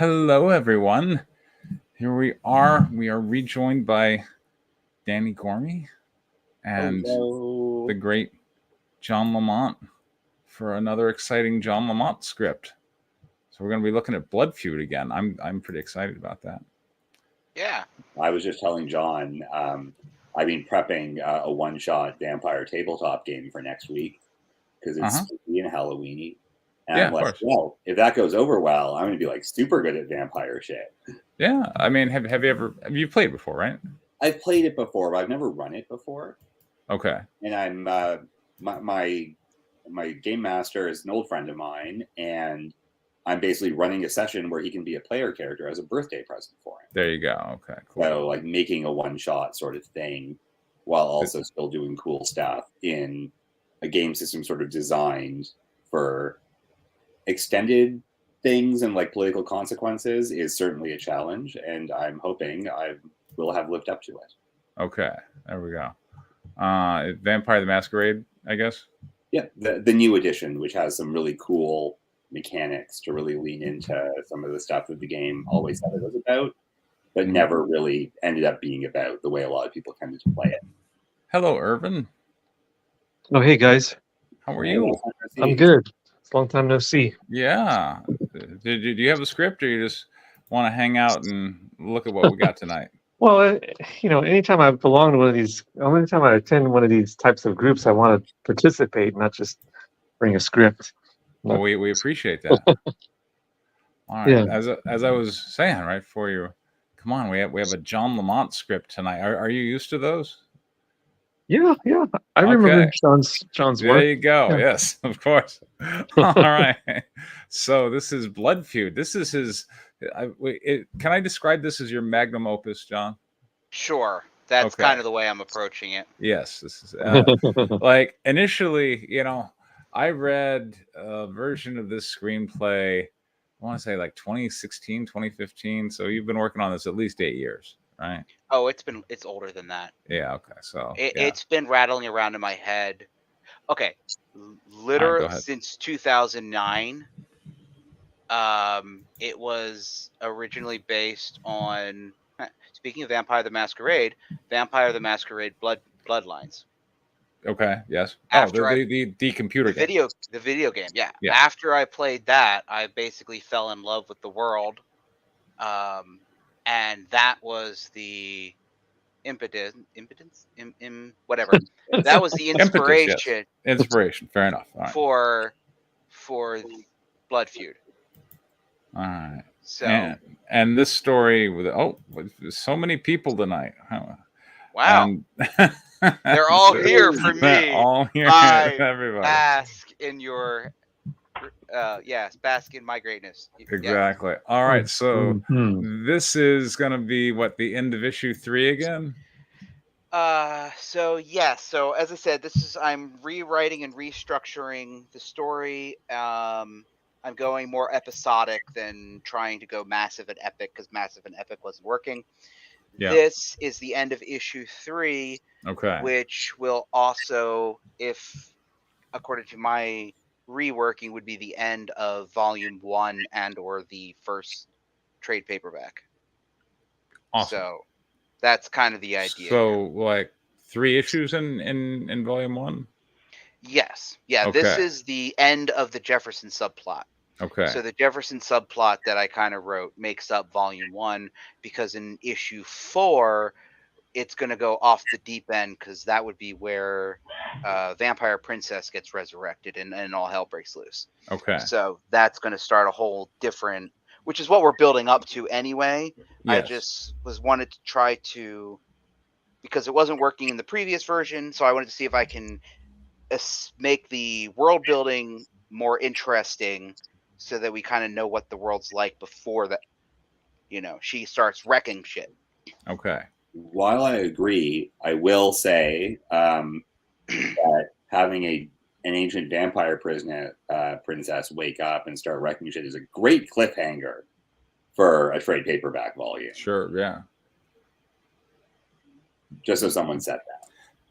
Hello, everyone. Here we are. We are rejoined by Danny Gormy and the Hello. great John Lamont for another exciting John Lamont script. So we're going to be looking at Blood Feud again. I'm pretty excited about that. Yeah. I was just telling John, I've been prepping a one-shot vampire tabletop game for next week because it's spooky and Halloweeny. And Yeah, I'm like, well, if that goes over well, I'm going to be like super good at vampire shit. Yeah, I mean, have you played before, right? I've played it before, but I've never run it before. Okay. And I'm my game master is an old friend of mine, and I'm basically running a session where he can be a player character as a birthday present for him. There you go. Okay, cool. So like making a one-shot sort of thing while also still doing cool stuff in a game system sort of designed for extended things and like political consequences is certainly a challenge, and I'm hoping I will have lived up to it. Okay, there we go. Vampire the Masquerade, I guess. Yeah, the new edition, which has some really cool mechanics to really lean into some of the stuff that the game always said it was about, but never really ended up being about the way a lot of people tended to play it. Hello, Irvin. Oh, hey guys. How are you? I'm good. It's a long time no see. Yeah. Do you have a script, or you just want to hang out and look at what we got tonight? Well, anytime I belong to one of these, anytime I attend one of these types of groups, I want to participate, not just bring a script. Well, we appreciate that. All right. Yeah. As I was saying, right, for you, come on, we have a John Lamont script tonight. Are you used to those? Yeah. I remember John's work. There you go. Yeah. Yes, of course. All right. So this is Blood Feud. This is his. Can I describe this as your magnum opus, John? Sure. That's kind of the way I'm approaching it. Yes. This is like initially, I read a version of this screenplay, I want to say like 2016, 2015. So you've been working on this at least 8 years, right? Oh, it's older than that. Yeah. Okay. So it's been rattling around in my head. Okay. Literally since 2009. It was originally based on, speaking of Vampire the Masquerade, Bloodlines. Okay. Yes. After the computer game. The video game. Yeah. After I played that, I basically fell in love with the world, and that was the whatever. That was the inspiration. Impetus, yes. Inspiration. Fair enough. Right. For Blood Feud. All right. So and this story with so many people tonight. Wow. They're all here for me. They're all here. Everybody. Bask in your bask in my greatness. Exactly. Yes. All right. So this is gonna be the end of issue 3 again? So yes. So as I said, I'm rewriting and restructuring the story. I'm going more episodic than trying to go massive and epic, because massive and epic wasn't working. Yeah. This is the end of issue 3, which will also, if according to my reworking, would be the end of volume 1 and or the first trade paperback. Awesome. So that's kind of the idea. So like 3 issues in volume 1? Yes. Yeah, okay. This is the end of the Jefferson subplot. Okay. So the Jefferson subplot that I kind of wrote makes up volume 1, because in issue 4, it's going to go off the deep end, because that would be where Vampire Princess gets resurrected and all hell breaks loose. Okay. So that's going to start a whole different, which is what we're building up to anyway. Yes. I just wanted to try to, because it wasn't working in the previous version, so I wanted to see if I can make the world building more interesting, so that we kind of know what the world's like before that, she starts wrecking shit. Okay. While I agree, I will say that having an ancient vampire princess wake up and start wrecking shit is a great cliffhanger for a trade paperback volume. Sure, yeah. Just so someone said that.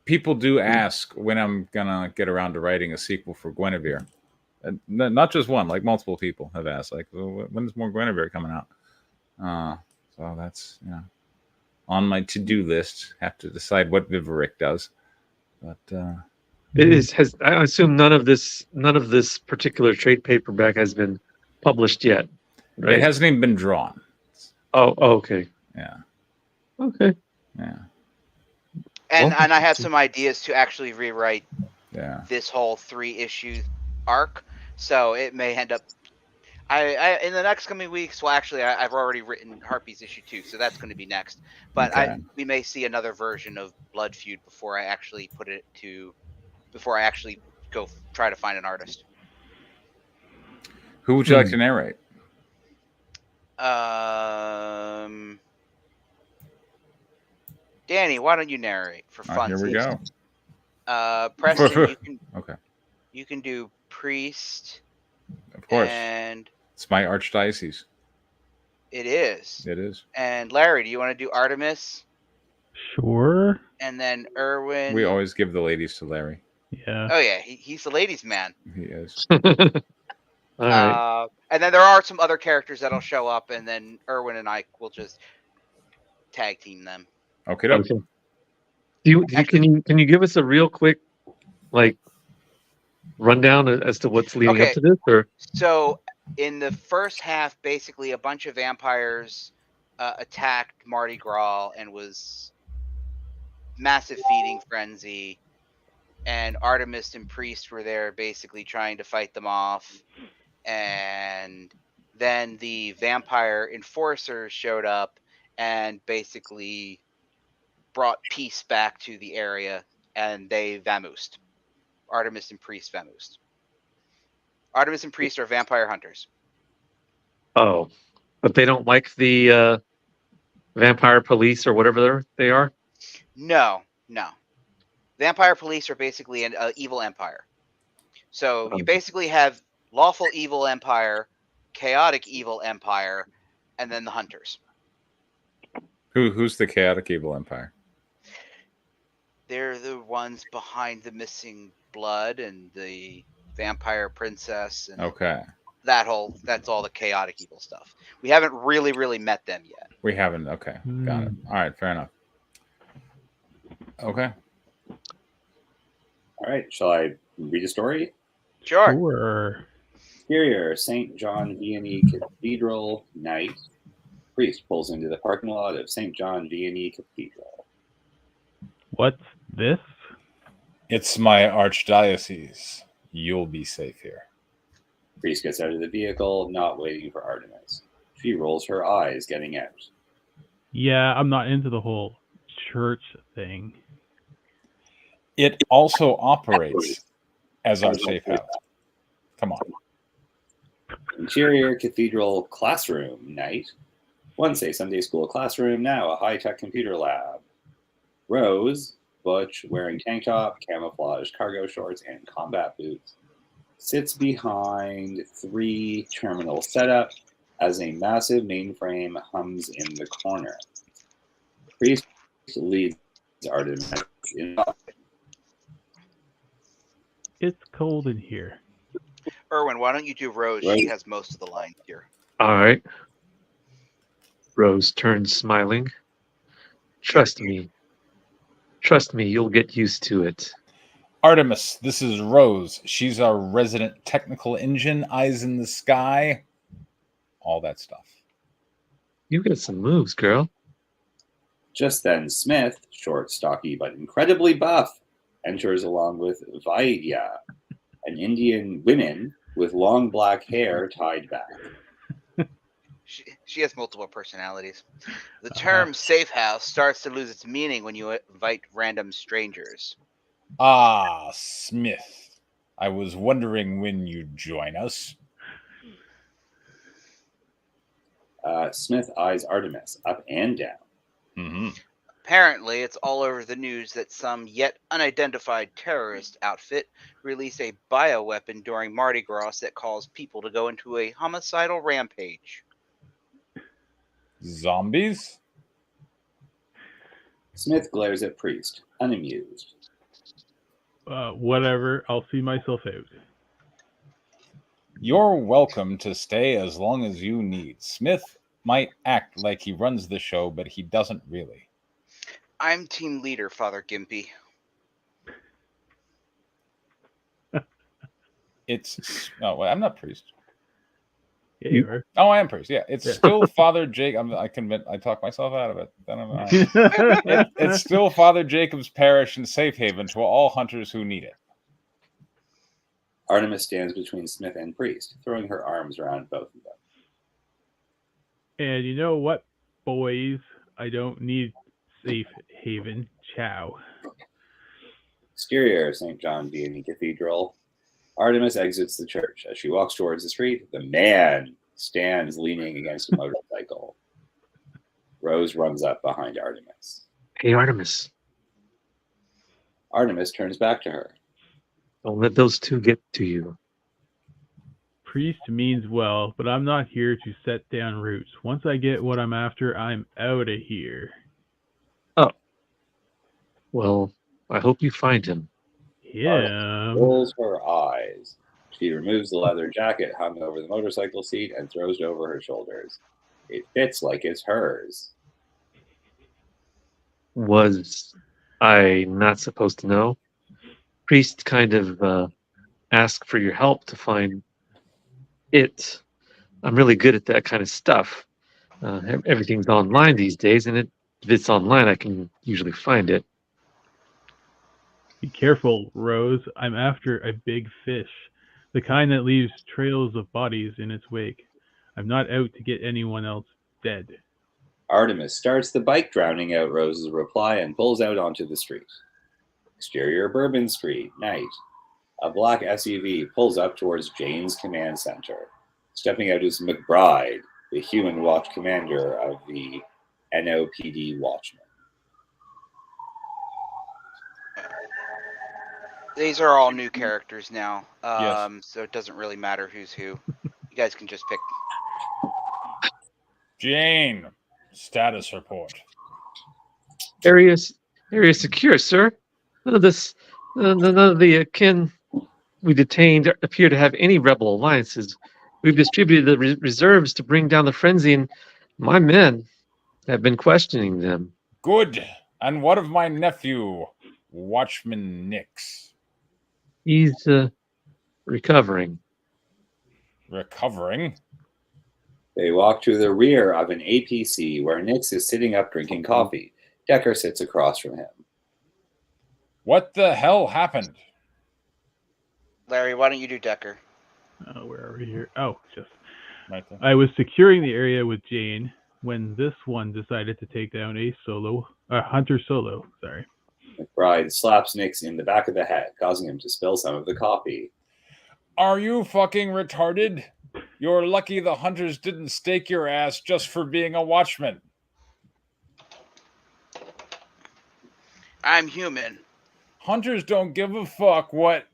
People do ask when I'm gonna get around to writing a sequel for Guinevere. Not just one, like multiple people have asked, like, when is more Guinevere coming out? So that's on my to-do list. Have to decide what Vivaric does, but It is has I assume none of this particular trade paperback has been published yet, right? it hasn't even been drawn. Oh, okay. Yeah, Okay. yeah, And Well, I have some ideas to actually rewrite yeah. this whole 3-issue arc, so it may end up. I in the next coming weeks. Well, actually, I've already written Harpy's issue 2, so that's going to be next. But Okay. we may see another version of Blood Feud before I actually go try to find an artist. Who would you like to narrate? Danny, why don't you narrate for fun? Here we go. Preston, you can do Priest. Of course. And it's my archdiocese. It is. It is. And Larry, do you want to do Artemis? Sure. And then Erwin. We always give the ladies to Larry. Yeah. Oh yeah, he's the ladies' man. He is. All right. And then there are some other characters that'll show up, and then Erwin and I will just tag team them. Okay. Can you give us a real quick rundown as to what's leading up to this? Or so in the first half, basically a bunch of vampires attacked Mardi Gras and was massive feeding frenzy, and Artemis and Priest were there basically trying to fight them off, and then the vampire enforcers showed up and basically brought peace back to the area, and they vamoosed. Artemis and Priest vamoosed. Artemis and Priest are vampire hunters. Oh, but they don't like the vampire police or whatever they are? No. Vampire police are basically an evil empire. So you basically have lawful evil empire, chaotic evil empire, and then the hunters. Who's the chaotic evil empire? They're the ones behind the missing blood and the vampire princess and that's all the chaotic evil stuff. We haven't really met them yet. We haven't. Okay. Got it. All right, fair enough. Okay. All right, shall I read a story? Sure. Exterior, St. John Vianney Cathedral, night. Priest pulls into the parking lot of St. John Vianney Cathedral. What's this? It's my archdiocese. You'll be safe here. Priest gets out of the vehicle, not waiting for Artemis. She rolls her eyes, getting out. Yeah, I'm not into the whole church thing. It also operates as our safe house. Come on. Interior Cathedral classroom, night. Wednesday Sunday school classroom, now a high-tech computer lab. Rose, butch, wearing tank top, camouflage cargo shorts, and combat boots, sits behind 3 terminal setup as a massive mainframe hums in the corner. Priest leads Artemis in. It's cold in here. Erwin, why don't you do Rose? She has most of the lines here. All right. Rose turns smiling. Trust me, you'll get used to it. Artemis, this is Rose. She's our resident technical engine, eyes in the sky, all that stuff. You got some moves, girl. Just then, Smith, short, stocky, but incredibly buff, enters along with Vaidya, an Indian woman with long black hair tied back. She has multiple personalities. The term safe house starts to lose its meaning when you invite random strangers. Ah, Smith. I was wondering when you'd join us. Smith eyes Artemis up and down. Mm-hmm. Apparently, it's all over the news that some yet unidentified terrorist outfit released a bioweapon during Mardi Gras that caused people to go into a homicidal rampage. Zombies? Smith glares at Priest, unamused. Whatever, I'll see myself out. You're welcome to stay as long as you need. Smith, might act like he runs the show, but he doesn't really. I'm team leader, Father Gimpy. No, I'm not priest. Yeah, you are. Oh, I am priest. Yeah, it's Yeah. still Father Jake. I talk myself out of it. Then it's still Father Jacob's parish and safe haven to all hunters who need it. Artemis stands between Smith and Priest, throwing her arms around both of them. And you know what, boys? I don't need safe haven. Ciao. Exterior of St. John Vianney Cathedral. Artemis exits the church. As she walks towards the street, the man stands leaning against a motorcycle. Rose runs up behind Artemis. Hey, Artemis, Artemis turns back to her. don't let those two get to you. Priest means well, but I'm not here to set down roots. Once I get what I'm after, I'm out of here. Oh. Well, I hope you find him. Yeah. Rolls her eyes. She removes the leather jacket hung over the motorcycle seat and throws it over her shoulders. It fits like it's hers. Was I not supposed to know? Priest kind of asked for your help to find it. I'm really good at that kind of stuff. Everything's online these days, and if it's online, I can usually find it. Be careful, Rose. I'm after a big fish. The kind that leaves trails of bodies in its wake. I'm not out to get anyone else dead. Artemis starts the bike, drowning out Rose's reply, and pulls out onto the street. Exterior Bourbon Street, night. A black SUV pulls up towards Jane's command center. Stepping out is McBride, the Human Watch commander of the NOPD Watchmen. These are all new characters now, Yes. so it doesn't really matter who's who. You guys can just pick. Jane, status report. Area secure, sir. None of the kin we detained appear to have any rebel alliances. We've distributed the reserves to bring down the frenzy, and my men have been questioning them. Good. And what of my nephew, Watchman Nix? He's recovering. Recovering? They walk to the rear of an APC where Nix is sitting up drinking coffee. Decker sits across from him. What the hell happened? Larry, why don't you do Decker? Where are we here? Oh, just. Right there. I was securing the area with Jane when this one decided to take down a hunter solo. Sorry. McBride slaps Nix in the back of the head, causing him to spill some of the coffee. Are you fucking retarded? You're lucky the hunters didn't stake your ass just for being a watchman. I'm human. Hunters don't give a fuck what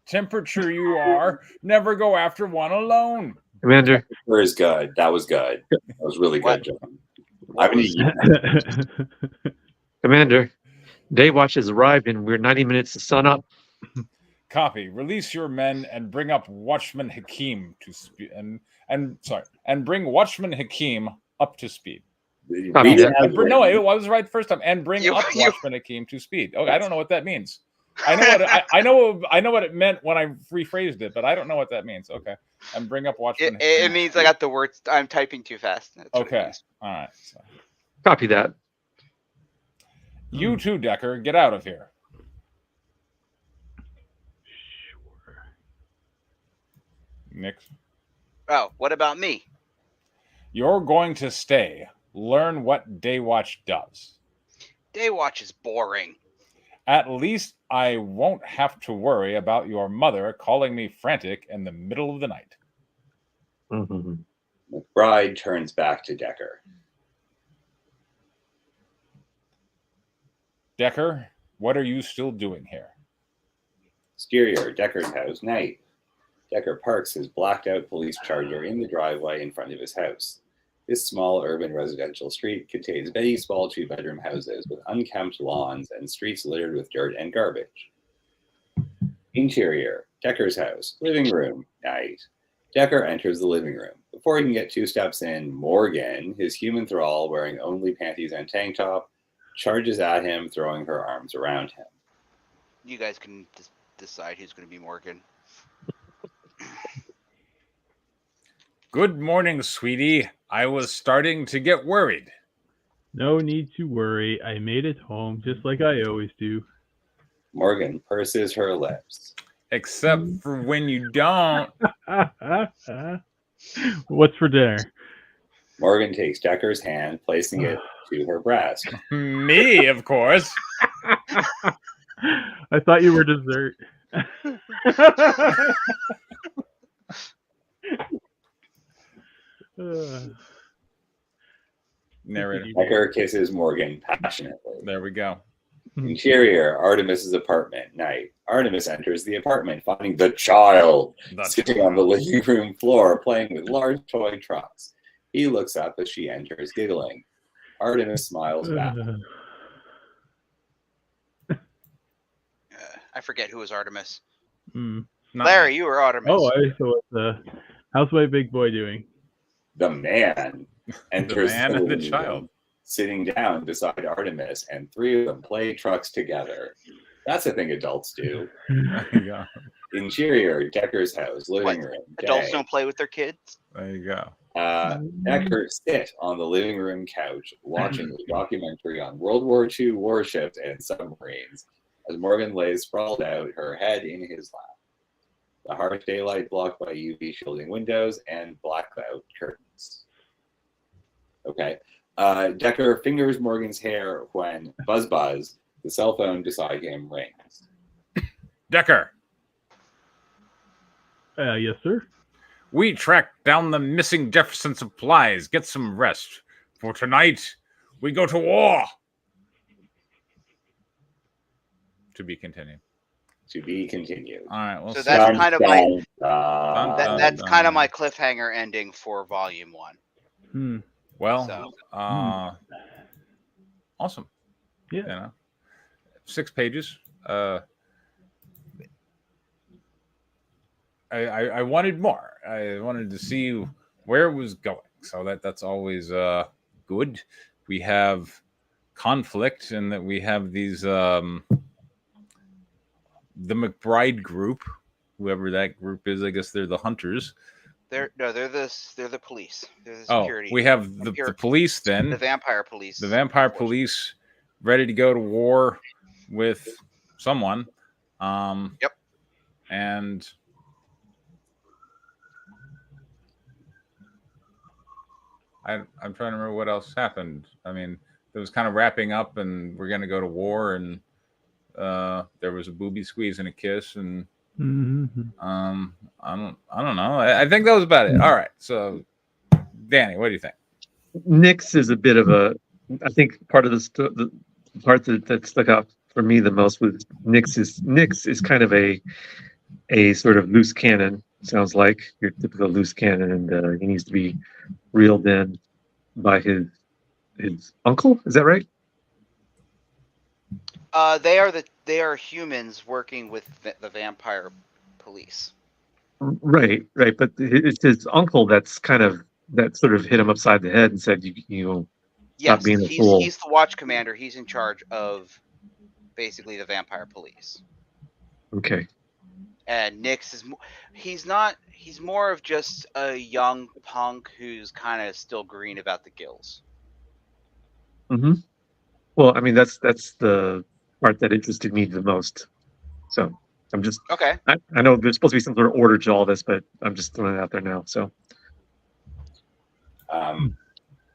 temperature you are. Never go after one alone. Commander, That is good. That was good. That was really good, John. I'm gonna eat that. Commander, day watch has arrived, and we're 90 minutes to sun up. Copy. Release your men and bring up Watchman Hakim to speed. And bring Watchman Hakim up to speed. Read it out. No, I was right the first time. And bring up You- Watchman Hakim to speed. Okay, I don't know what that means. I know what it meant when I rephrased it, but I don't know what that means. Okay, and bring up Watchman. It means I got the words. I'm typing too fast. That's what it Okay, means. all right. So. Copy that. You too, Decker. Get out of here. Sure. Nick, Oh, what about me? you're going to stay. Learn what Daywatch does. Daywatch is boring. At least I won't have to worry about your mother calling me frantic in the middle of the night. Mm-hmm. McBride turns back to Decker. Decker, what are you still doing here? Exterior, Decker's house, night. Decker parks his blacked-out police charger in the driveway in front of his house. This small urban residential street contains many small two-bedroom houses with unkempt lawns and streets littered with dirt and garbage. Interior, Decker's house, living room, night. Decker enters the living room. Before he can get 2 steps in, Morgan, his human thrall wearing only panties and tank top, charges at him, throwing her arms around him. You guys can decide who's going to be Morgan. Good morning, sweetie. I was starting to get worried. No need to worry. I made it home just like I always do. Morgan purses her lips. Except for when you don't. What's for dinner? Morgan takes Decker's hand, placing it to her breast. Me, of course. I thought you were dessert. Narrator. Decker kisses Morgan passionately. There we go. Interior, Artemis's apartment. Night. Artemis enters the apartment, finding the child sitting on the living room floor, playing with large toy trucks. He looks up as she enters, giggling. Artemis smiles back. I forget who was Artemis. Not Larry, you were Artemis. Oh, how's my big boy doing? The man enters the man and the room, child, sitting down beside Artemis, and 3 of them play trucks together. That's a thing adults do. There you go. Interior, Decker's house, living room. Adults Day. don't play with their kids. There you go. Decker sit on the living room couch watching a documentary on World War II warships and submarines as Morgan lays sprawled out, her head in his lap. The harsh daylight blocked by UV shielding windows and blackout curtains. Okay. Decker fingers Morgan's hair when buzz, the cell phone beside him rings. Decker, Yes, sir. we tracked down the missing Jefferson supplies. Get some rest. For tonight, we go to war. To be continued. To be continued. All right. Well, So that's kind of my that's kind of my my cliffhanger ending for Volume 1. well. So. Awesome. Yeah. You know, 6 pages. I wanted more. I wanted to see where it was going. So that's always good. We have conflict, and that we have these the McBride group, whoever that group is. I guess they're the hunters. They're the police. They're the security. Oh, we have the police then. The vampire police. The vampire police ready to go to war with someone. Yep. And I'm trying to remember what else happened. I mean, it was kind of wrapping up, and we're going to go to war, and there was a booby squeeze and a kiss, and I don't know. I think that was about it. All right. So, Danny, what do you think? Nyx is a bit of a. I think part of the part that stuck out for me the most was Nyx is kind of a sort of loose cannon. Sounds like your typical loose cannon, and he needs to be reeled in by his uncle. Is that right? They are humans working with the vampire police. Right. But it's his uncle that sort of hit him upside the head and said, "You Yes, stop being a fool." He's the watch commander. He's in charge of basically the vampire police. Okay. And Nyx he's more of just a young punk who's kind of still green about the gills. Mm-hmm. Well, I mean, that's the part that interested me the most. So I'm just okay. I know there's supposed to be some sort of order to all this, but I'm just throwing it out there now. So,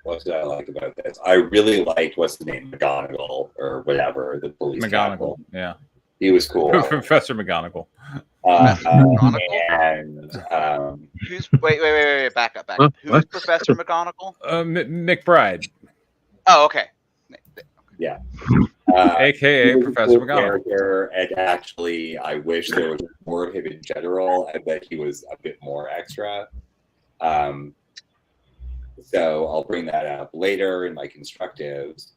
what did I like about this? I really liked what's the name, McGonagall or whatever, the police. McGonagall, captain. yeah, he was cool. Professor McGonagall. And who's wait, back up. Huh? Who's What? Professor McGonagall? McBride. Oh, okay. yeah. AKA Professor McGonagall. Character, and actually, I wish there was more of him in general, and that he was a bit more extra. So I'll bring that up later in my constructives.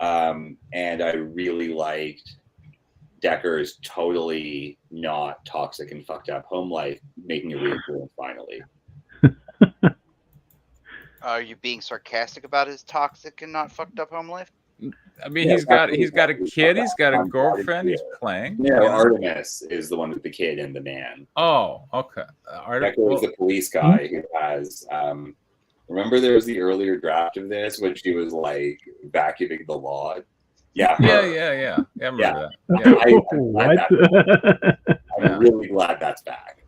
And I really liked Decker's totally not toxic and fucked up home life, making a reappearance finally. Are you being sarcastic about his toxic and not fucked up home life? I mean, Yeah, he's got that's what a we kid, talked he's got a about. girlfriend, he's playing. No, you know? Artemis is the one with the kid and the man. Oh, okay. Decker is the police guy who has. Remember, there was the earlier draft of this when she was like vacuuming the lawn. Yeah, yeah, her. yeah. I remember Yeah. that. Yeah. I'm really glad that's back.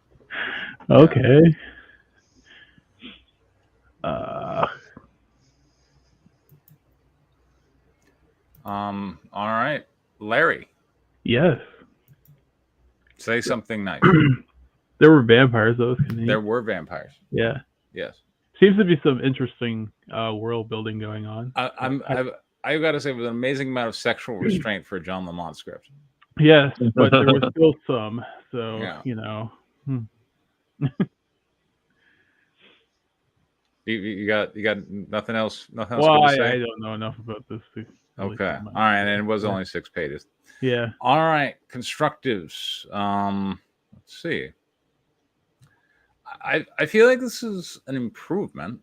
Okay. All right, Larry. Yes. Say something nice. There were vampires, though. There were vampires. Yeah. Yes. Seems to be some interesting world building going on. I've got to say, with an amazing amount of sexual restraint for a John Lamont script. Yes, but there was still some. So Yeah. you know. You got nothing else. Nothing else. Well, good to say? I don't know enough about this to really Okay. say much. All right, and it was only 6 pages. Yeah. All right, constructives. Let's see. I feel like this is an improvement.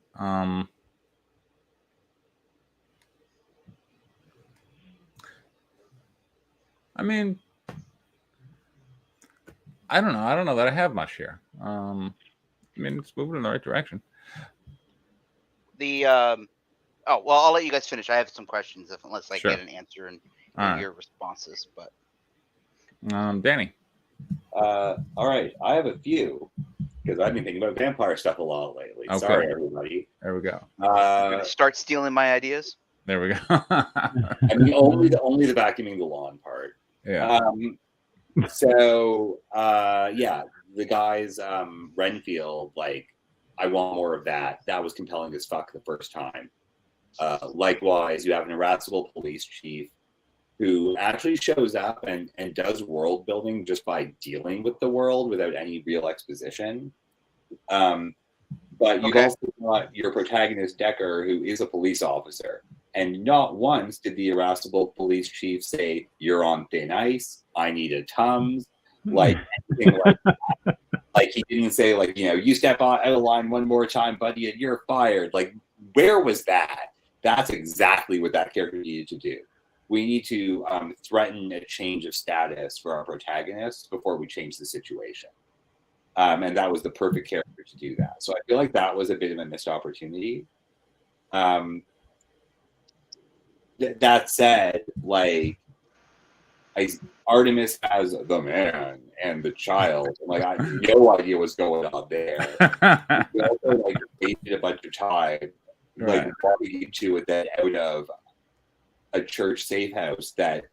I mean, I don't know. I don't know that I have much here. I mean, it's moving in the right direction. Oh well, I'll let you guys finish. I have some questions unless I Sure. get an answer in All your responses. But Danny. All right, I have a few because I've been thinking about vampire stuff a lot lately. Okay. Sorry, everybody. There we go. you're gonna start stealing my ideas. There we go. I mean, only the vacuuming the lawn part. Yeah. So yeah, the guys Renfield, like, I want more of that. That was compelling as fuck the first time. Likewise, you have an irascible police chief who actually shows up and does world building just by dealing with the world without any real exposition. But you've also got your protagonist Decker, who is a police officer. And not once did the irascible police chief say, "You're on thin ice. I need a Tums." Like anything like that. Like, he didn't say, like, you step out of line one more time, buddy, and you're fired. Like, where was that? That's exactly what that character needed to do. We need to threaten a change of status for our protagonist before we change the situation. And that was the perfect character to do that. So I feel like that was a bit of a missed opportunity. That said, like, Artemis has the man and the child. Like, I had no idea what's going on there. We also, like, wasted a bunch of time, like, walking into it that out of a church safe house that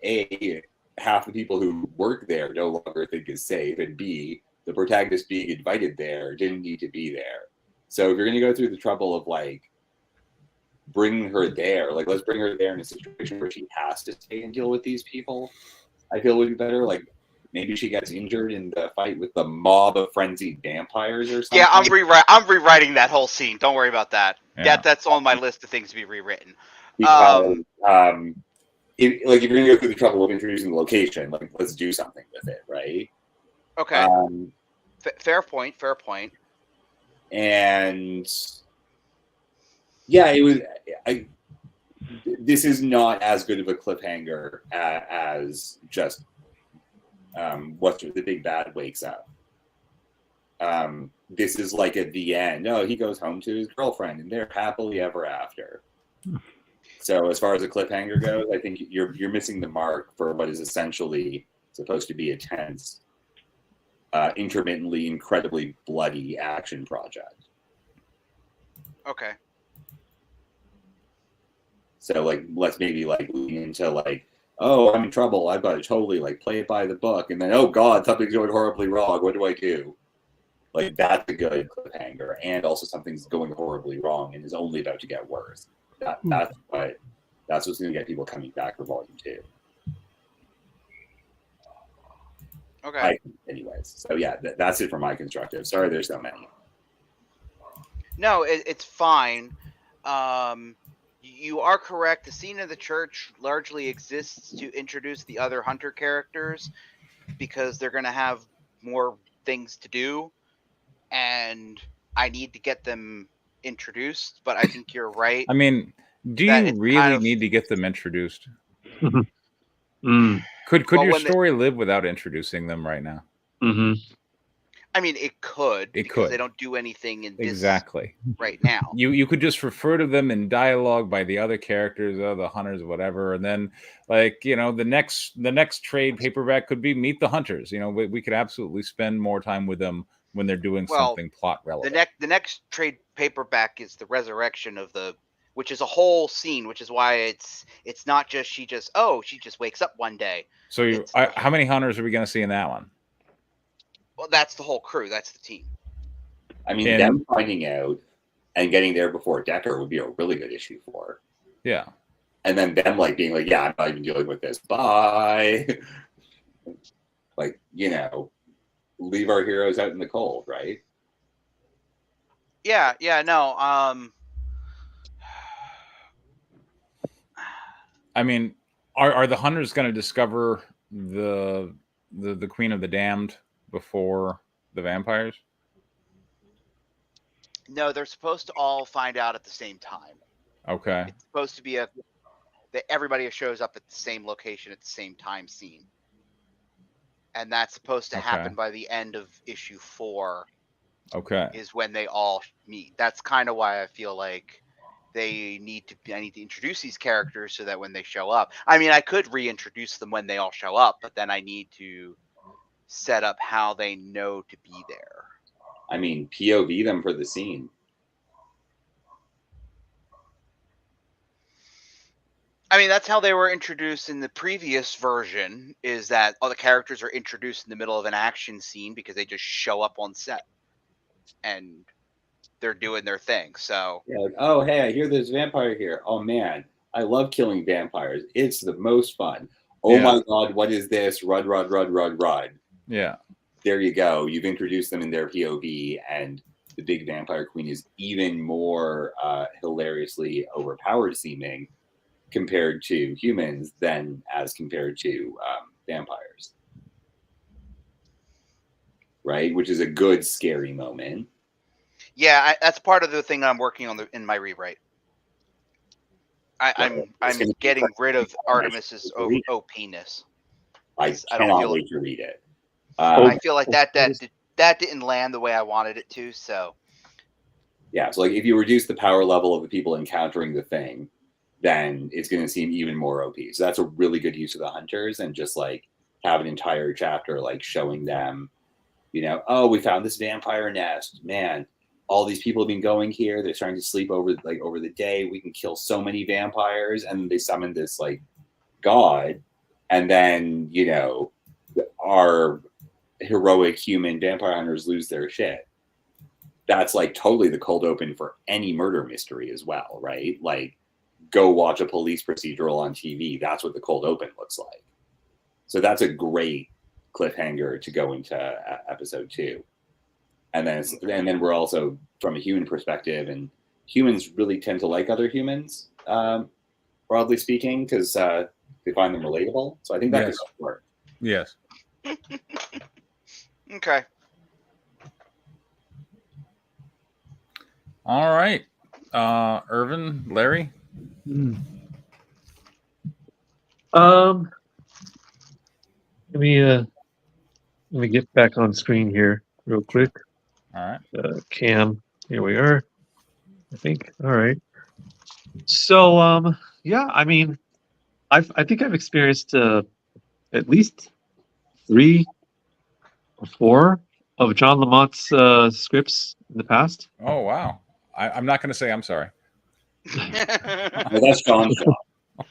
A, half the people who work there no longer think is safe, and B, the protagonist being invited there didn't need to be there. So if you're going to go through the trouble of, like, bringing her there, like, let's bring her there in a situation where she has to stay and deal with these people, I feel would be better. Like, maybe she gets injured in the fight with the mob of frenzied vampires or something. Yeah, I'm rewriting that whole scene. Don't worry about that. Yeah. That's on my list of things to be rewritten. Because, if you're going to go through the trouble of introducing the location, like, let's do something with it, right? Okay. Fair point. And yeah, it was. This is not as good of a cliffhanger as just what's the big bad wakes up. This is like at the end. No, he goes home to his girlfriend, and they're happily ever after. So as far as the cliffhanger goes, I think you're missing the mark for what is essentially supposed to be a tense, intermittently incredibly bloody action project. Okay. So, like, let's maybe, like, lean into, like, oh, I'm in trouble. I've got to totally, like, play it by the book. And then, oh, God, something's going horribly wrong. What do I do? Like, that's a good cliffhanger. And also something's going horribly wrong and is only about to get worse. That's what's going to get people coming back for Volume 2. Okay. Anyways. So, yeah, that's it for my constructive. Sorry there's so many. No, it's fine. You are correct. The scene of the church largely exists to introduce the other hunter characters because they're going to have more things to do, and I need to get them introduced, but I think you're right. I mean, do That you it's really kind of- need to get them introduced? Mm. Could Well, your when they- story live without introducing them right now? Hmm. I mean, it could It because could. they don't do anything in this Exactly. right now. You could just refer to them in dialogue by the other characters, the hunters, whatever, and then like the next trade paperback could be Meet the Hunters. We could absolutely spend more time with them when they're doing Well, something plot relevant. The next trade paperback is the resurrection of which is a whole scene, which is why it's not just she just wakes up one day. So how many hunters are we going to see in that one? Well, that's the whole crew. That's the team. I mean, them finding out and getting there before Decker would be a really good issue for her. Yeah. And then them like being like, yeah, I'm not even dealing with this. Bye. Like, leave our heroes out in the cold, right? Yeah, no. I mean, are the hunters going to discover the Queen of the Damned before the vampires? No, they're supposed to all find out at the same time. Okay. It's supposed to be that everybody shows up at the same location at the same time scene. And that's supposed to happen by the end of issue 4. Okay. Is when they all meet. That's kind of why I feel like I need to introduce these characters so that when they show up. I mean, I could reintroduce them when they all show up, but then I need to set up how they know to be there. I mean, POV them for the scene. I mean, that's how they were introduced in the previous version, is that all the characters are introduced in the middle of an action scene because they just show up on set and they're doing their thing. So yeah, like, oh, hey, I hear there's a vampire here. Oh, man, I love killing vampires. It's the most fun. Oh, my God, what is this? Run. Yeah. There you go. You've introduced them in their POV, and the big vampire queen is even more hilariously overpowered seeming compared to humans than as compared to vampires. Right? Which is a good, scary moment. Yeah, that's part of the thing I'm working on in my rewrite. I'm getting rid of Artemis's OP-ness. I cannot wait to read it. I feel like that didn't land the way I wanted it to. So yeah, so like if you reduce the power level of the people encountering the thing, then it's going to seem even more OP. So that's a really good use of the hunters, and just like have an entire chapter like showing them, oh, we found this vampire nest, man. All these people have been going here. They're starting to sleep over the day. We can kill so many vampires, and they summon this like god, and then our heroic human vampire hunters lose their shit. That's like totally the cold open for any murder mystery as well, right? Like, go watch a police procedural on TV. That's what the cold open looks like. So that's a great cliffhanger to go into episode 2. And then we're also from a human perspective, and humans really tend to like other humans, broadly speaking, because they find them relatable. So I think that could work. Yes. Okay. All right. Irvin, Larry. Let me get back on screen here real quick. All right. Cam, here we are. I think. All right. So yeah, I mean, I think I've experienced at least 3 or 4 of John Lamont's scripts in the past. Oh wow! I'm not going to say I'm sorry. Well, that's John's job.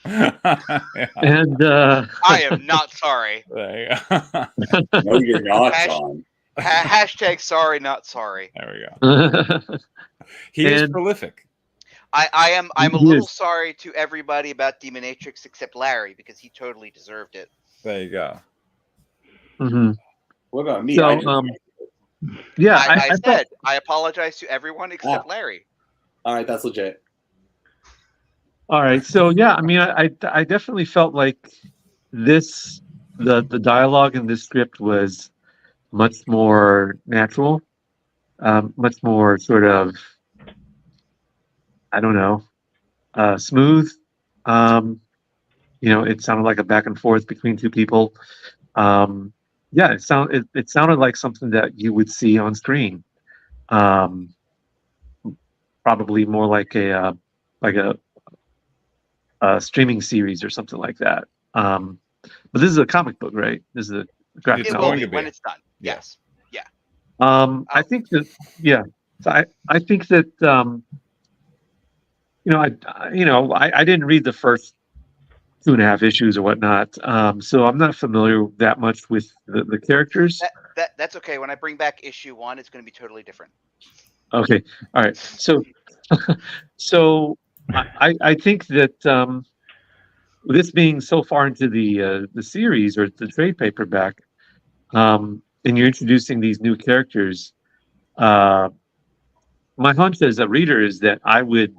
Yeah. And I am not sorry. There you go. No, you're not, John. Hashtag sorry, not sorry. There we go. He is prolific. I'm a little sorry to everybody about Demonatrix except Larry, because he totally deserved it. There you go. Mm-hmm. What about me? So, yeah, I said I apologize to everyone except Larry. All right, that's legit. All right, so yeah, I mean, I definitely felt like the dialogue in this script was much more natural, much more sort of I don't know, smooth. It sounded like a back and forth between two people. Yeah, it sounded like something that you would see on screen. Um, Probably more like a streaming series or something like that. But this is a comic book, right? This is a graphic It's It novel. will going be to be. when it's done. Yeah. Yes. Yeah. I think that, yeah. So I think that I didn't read the first 2.5 issues or whatnot, so I'm not familiar that much with the characters. That's okay. When I bring back issue 1, it's going to be totally different. Okay, all right. So I think that this being so far into the series or the trade paperback, and you're introducing these new characters. My hunch as a reader is that I would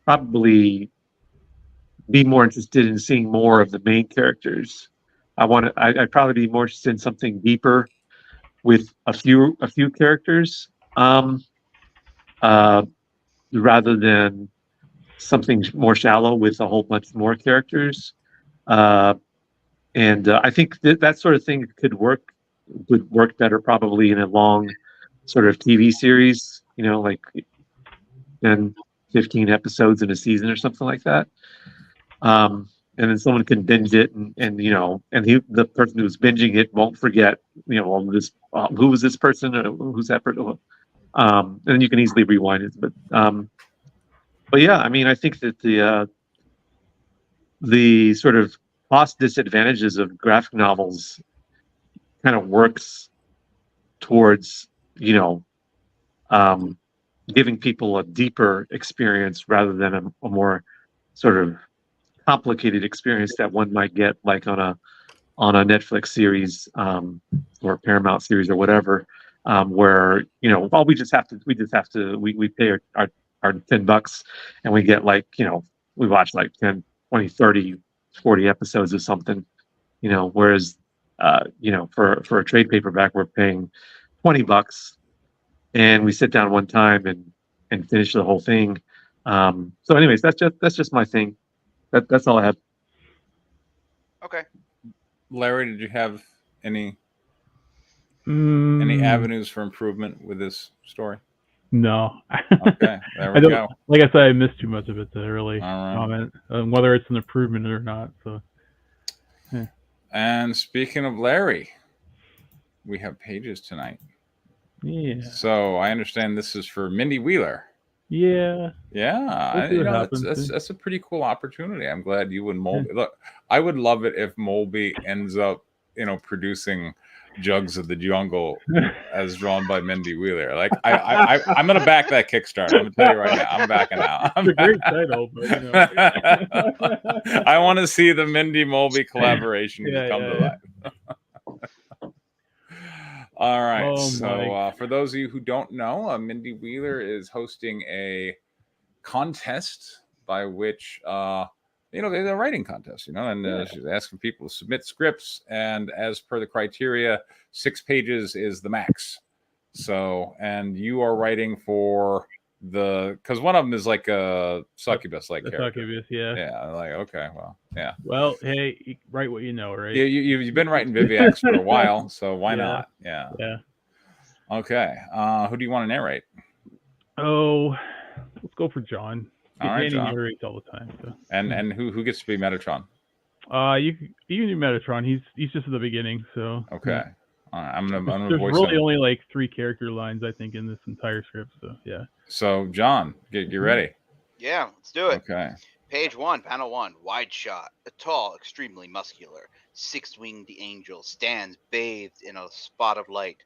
probably be more interested in seeing more of the main characters. I'd probably be more interested in something deeper with a few characters, uh, rather than something more shallow with a whole bunch more characters. And I think that sort of thing would work better probably in a long sort of TV series, like 10, 15 episodes in a season or something like that. And then someone can binge it, the person who's binging it won't forget, well, who was this person, or who's that person, and then you can easily rewind it. But yeah, I mean, I think that the sort of cost disadvantages of graphic novels kind of works towards, um, giving people a deeper experience rather than a more sort of complicated experience that one might get like on a Netflix series, or Paramount series or whatever, where well, we just have to we pay our $10 and we get like, we watch like 10, 20, 30, 40 episodes of something, whereas for a trade paperback we're paying $20 and we sit down one time and finish the whole thing. So anyways, that's just my thing. That's all I have. Okay. Larry, did you have any Mm, avenues for improvement with this story? No. Okay, there I we don't. go. Like I said, I missed too much of it to really All right. comment on whether it's an improvement or not. So And speaking of Larry, we have pages tonight. yeah, So I understand this is for Mindy Wheeler. yeah. Yeah, We'll see what happens. that's a pretty cool opportunity. I'm glad you and Molby. Look, I would love it if Molby ends up, producing Jugs of the Jungle as drawn by Mindy Wheeler. Like I'm gonna back that Kickstarter. I'm gonna tell you right now. I'm backing out. It's a great title, but I want to see the Mindy Molby collaboration Yeah, come to yeah. life. All right. Oh, So for those of you who don't know, Mindy Wheeler is hosting a contest by which they're a writing contest, and she's asking people to submit scripts, and as per the criteria, 6 pages is the max. So, and you are writing for because one of them is like a succubus like character. Succubus, yeah. Yeah, like, okay, well, yeah. Well, hey, you write what you know, right? You've been writing Viviacs for a while, so why not? Yeah. Okay. Who do you want to narrate? Oh, let's go for John. All right, John. Narrates all the time. So. And who gets to be Metatron? You can do Metatron. He's just at the beginning, so. Okay. Yeah. All right. I'm gonna There's voice really him. only like 3 character lines, I think, in this entire script. So yeah. So John, get ready. Yeah, let's do it. Okay. Page 1, panel 1, wide shot. A tall, extremely muscular, 6-winged angel stands bathed in a spot of light,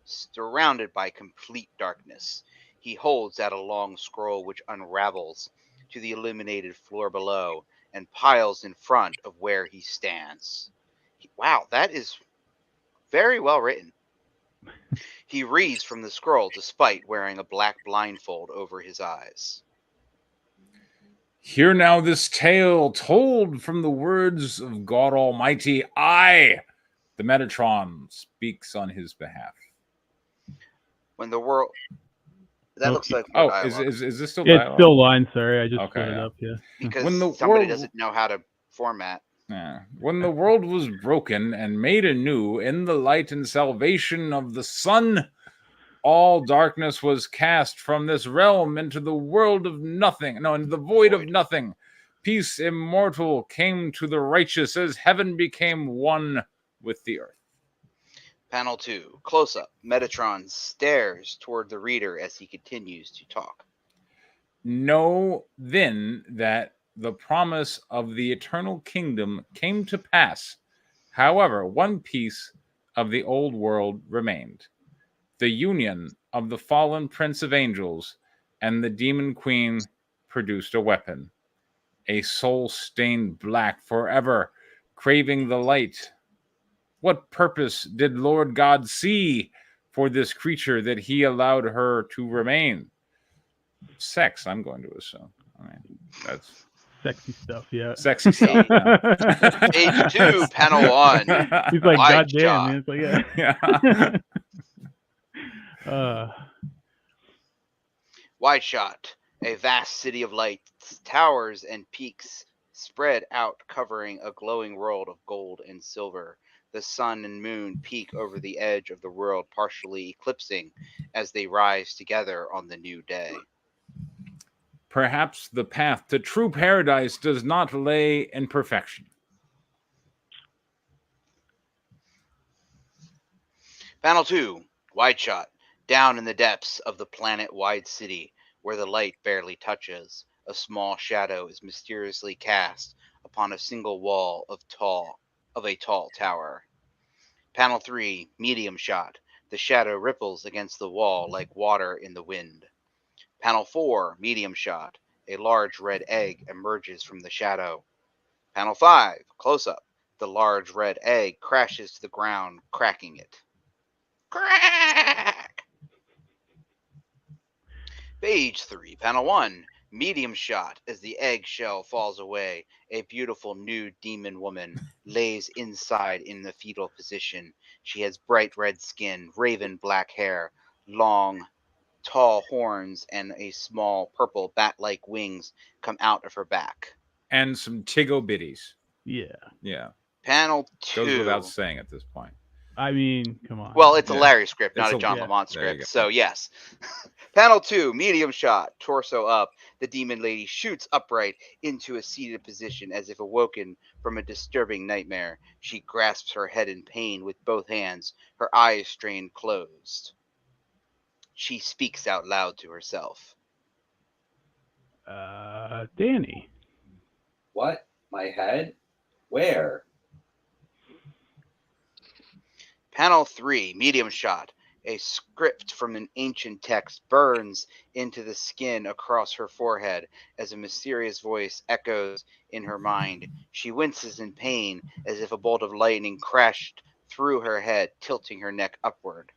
surrounded by complete darkness. He holds out a long scroll which unravels to the illuminated floor below and piles in front of where he stands. Wow, that is very well written. He reads from the scroll despite wearing a black blindfold over his eyes. Hear now this tale told from the words of God Almighty. I, the Metatron, speaks on his behalf. When the world That Oh, looks like more Oh, dialogue. is this still It's dialogue? still line. Sorry, I just Okay, put it yeah. up. Yeah. because when the somebody world- doesn't know how to format. Yeah. When the world was broken and made anew in the light and salvation of the sun, all darkness was cast from this realm into the world of nothing. No, into the void of nothing. Peace immortal came to the righteous as heaven became one with the earth. Panel 2, close up. Metatron stares toward the reader as he continues to talk. Know then that the promise of the eternal kingdom came to pass. However, one piece of the old world remained. The union of the fallen prince of angels and the demon queen produced a weapon, a soul stained black forever, craving the light. What purpose did Lord God see for this creature that he allowed her to remain? Sex, I'm going to assume. I mean, that's Sexy stuff. Yeah. sexy stuff. Yeah. Page 2, panel 1. He's like, Wide God shot. damn, man. It's like, yeah. Wide shot. A vast city of lights, towers, and peaks spread out, covering a glowing world of gold and silver. The sun and moon peak over the edge of the world, partially eclipsing as they rise together on the new day. Perhaps the path to true paradise does not lay in perfection. Panel 2, wide shot. Down in the depths of the planet-wide city, where the light barely touches, a small shadow is mysteriously cast upon a single wall of a tall tower. Panel 3, medium shot. The shadow ripples against the wall like water in the wind. Panel 4, medium shot. A large red egg emerges from the shadow. Panel 5, close up. The large red egg crashes to the ground, cracking it. Crack! Page 3, panel 1, medium shot. As the eggshell falls away, a beautiful nude demon woman lays inside in the fetal position. She has bright red skin, raven black hair, long, tall horns, and a small purple bat-like wings come out of her back. And some Tiggo bitties. Yeah. Yeah. Panel 2. Goes without saying at this point. I mean, come on. Well, it's a Yeah. Larry script, not It's a John yeah. Lamont There you script. go. So, yes. Panel 2, medium shot, torso up. The demon lady shoots upright into a seated position as if awoken from a disturbing nightmare. She grasps her head in pain with both hands, her eyes strained closed. She speaks out loud to herself. Danny. What? My head? Where? Panel 3, medium shot. A script from an ancient text burns into the skin across her forehead as a mysterious voice echoes in her mind. She winces in pain as if a bolt of lightning crashed through her head, tilting her neck upward.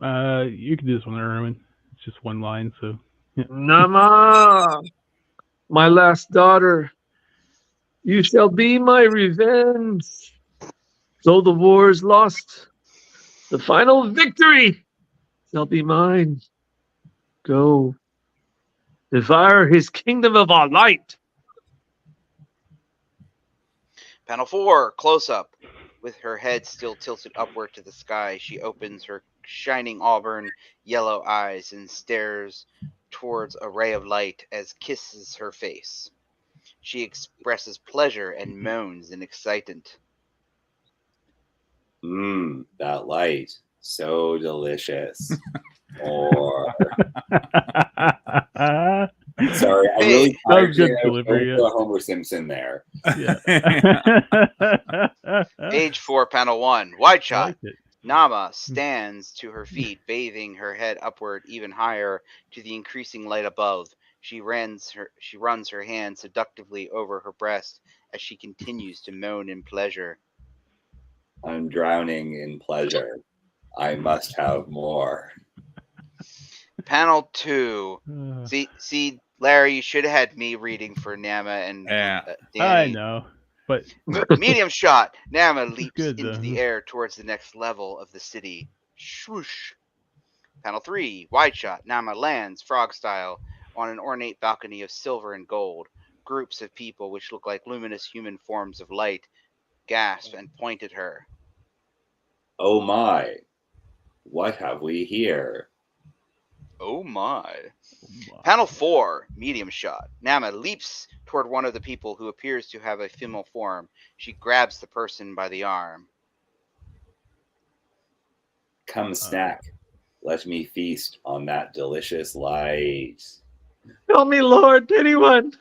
You can do this one, Erwin. It's just one line, so. Nama, my last daughter, you shall be my revenge. Though the war is lost, the final victory shall be mine. Go, devour his kingdom of our light. Panel 4, close up. With her head still tilted upward to the sky, she opens her shining auburn yellow eyes and stares towards a ray of light as kisses her face. She expresses pleasure and moans in excitement. That light. So delicious. Or sorry, I really That was good I delivery, went to Homer Simpson there. Yeah. Page 4, panel 1, wide I shot. liked it. Nama stands to her feet, bathing her head upward even higher to the increasing light above. She runs her hand seductively over her breast as she continues to moan in pleasure. I'm drowning in pleasure. I must have more. Panel 2. See, Larry, you should have had me reading for Nama and Yeah. Danny. I know, but Medium shot. Nama leaps good, into though. the air towards the next level of the city. Swoosh. Panel 3, wide shot. Nama lands, frog style, on an ornate balcony of silver and gold. Groups of people, which look like luminous human forms of light, gasp and point at her. Oh my, what have we here? Oh my. Panel 4, medium shot. Nama leaps toward one of the people who appears to have a female form. She grabs the person by the arm. Come snack. Let me feast on that delicious light. Help me, Lord, anyone.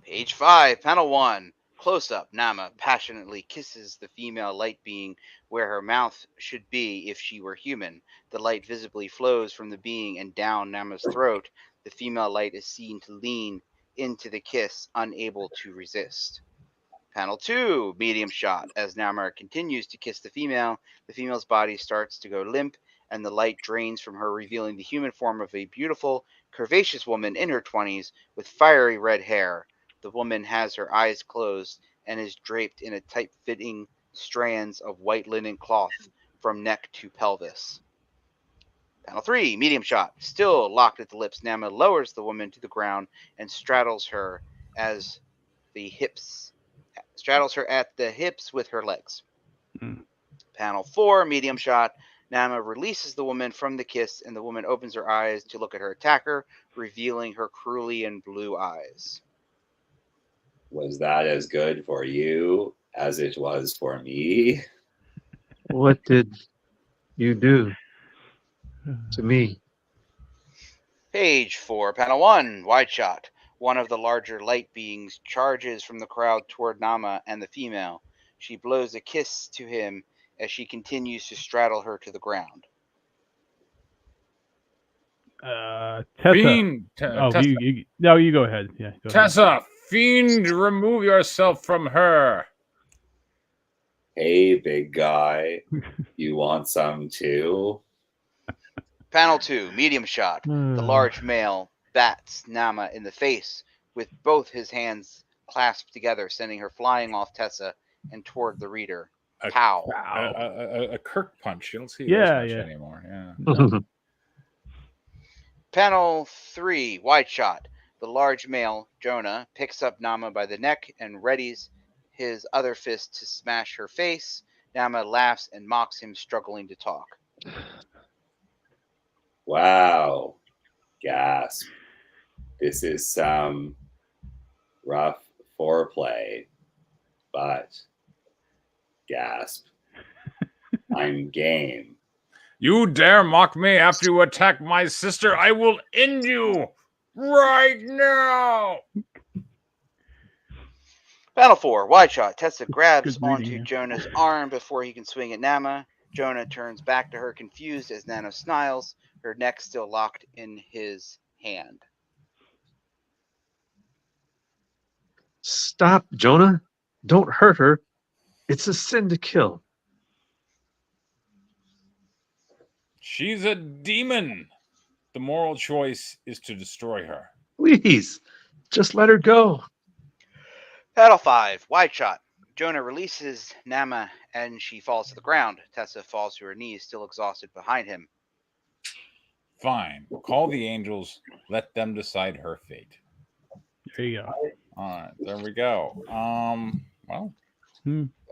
Page 5, panel 1. Close up, Nama passionately kisses the female light being where her mouth should be if she were human. The light visibly flows from the being and down Nama's throat. The female light is seen to lean into the kiss, unable to resist. Panel 2, medium shot. As Nama continues to kiss the female's body starts to go limp, and the light drains from her, revealing the human form of a beautiful, curvaceous woman in her 20s with fiery red hair. The woman has her eyes closed and is draped in a tight-fitting strands of white linen cloth from neck to pelvis. Panel 3, medium shot. Still locked at the lips, Nama lowers the woman to the ground and straddles her at the hips with her legs. Panel 4, medium shot. Nama releases the woman from the kiss, and the woman opens her eyes to look at her attacker, revealing her cerulean blue eyes. Was that as good for you as it was for me? What did you do to me? Page 4, panel 1, wide shot. One of the larger light beings charges from the crowd toward Nama and the female. She blows a kiss to him as she continues to straddle her to the ground. Tessa. Fiend, Tessa. You go ahead. Yeah, go Tessa, fiend, remove yourself from her. Hey, big guy, you want some too? Panel 2, medium shot. The large male bats Nama in the face with both his hands clasped together, sending her flying off Tessa and toward the reader. Pow. A Kirk punch. You don't see Yeah, those much yeah. anymore. Yeah. Panel 3, wide shot. The large male, Jonah, picks up Nama by the neck and readies his other fist to smash her face. Nama laughs and mocks him, struggling to talk. Wow. Gasp. This is some rough foreplay, but gasp. I'm game. You dare mock me after you attack my sister? I will end you right now. Panel 4, wide shot. Tessa grabs Good reading, onto yeah. Jonah's arm before he can swing at Nama. Jonah turns back to her, confused as Nana smiles, her neck still locked in his hand. Stop, Jonah. Don't hurt her. It's a sin to kill. She's a demon. The moral choice is to destroy her. Please, just let her go. Panel 5, wide shot. Jonah releases Nama and she falls to the ground. Tessa falls to her knees, still exhausted, behind him. Fine. Call the angels. Let them decide her fate. There you go. All right, there we go. Well,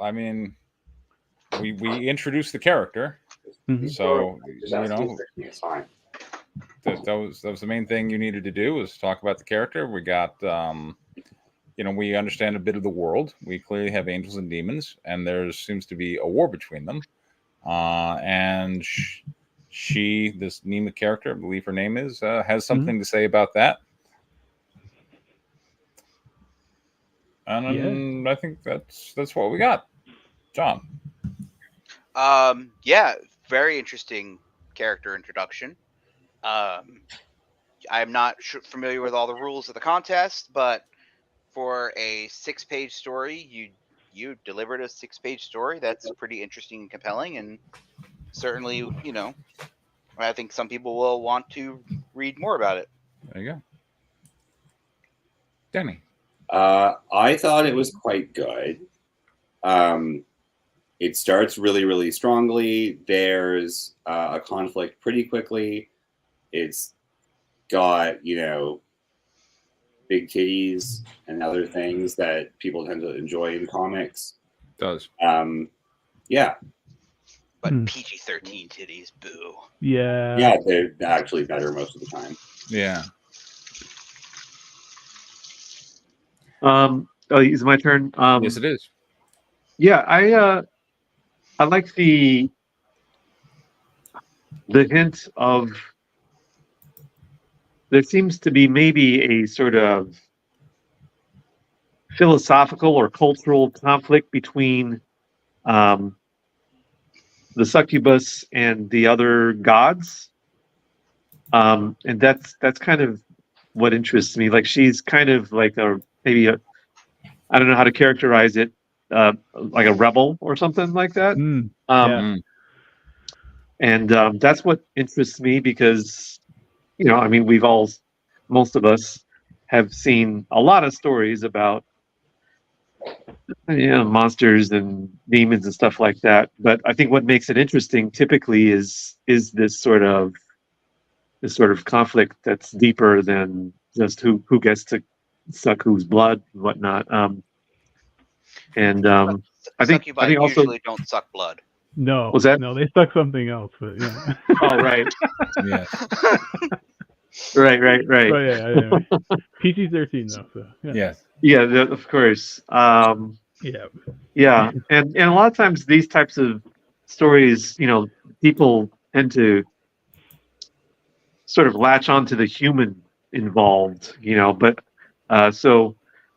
I mean, we introduced the character, so you know It's fine. that was the main thing you needed to do was talk about the character. We got we understand a bit of the world. We clearly have angels and demons, and there seems to be a war between them. And this Nema character, I believe her name is, has something to say about that. And I think that's what we got. John. Yeah, very interesting character introduction. I'm not familiar with all the rules of the contest, but for a 6-page story, you delivered a 6-page story. That's pretty interesting and compelling, and certainly, I think some people will want to read more about it. There you go. Danny. I thought it was quite good. it starts really, really strongly. There's a conflict pretty quickly. It's got, you know, big titties and other things that people tend to enjoy in comics. Does. Yeah. But PG-13 titties, boo. Yeah. Yeah, they're actually better most of the time. Yeah. Oh, is it my turn? Yes, it is. Yeah, I like the hint of there seems to be maybe a sort of philosophical or cultural conflict between the succubus and the other gods, and that's kind of what interests me. Like she's kind of like maybe I don't know how to characterize it, like a rebel or something like that. Yeah. And that's what interests me because, you know, I mean, most of us have seen a lot of stories about, you know, monsters and demons and stuff like that. But I think what makes it interesting typically is this sort of conflict that's deeper than just who gets to suck whose blood and whatnot. I think also usually don't suck blood. No. Was that? No, they suck something else, but yeah. Oh, right. Yeah. Right. Oh yeah. Anyway. PG-13 though. So yeah. Yes. Yeah, of course. Yeah. Yeah, and a lot of times these types of stories, you know, people tend to sort of latch onto the human involved, you know. But so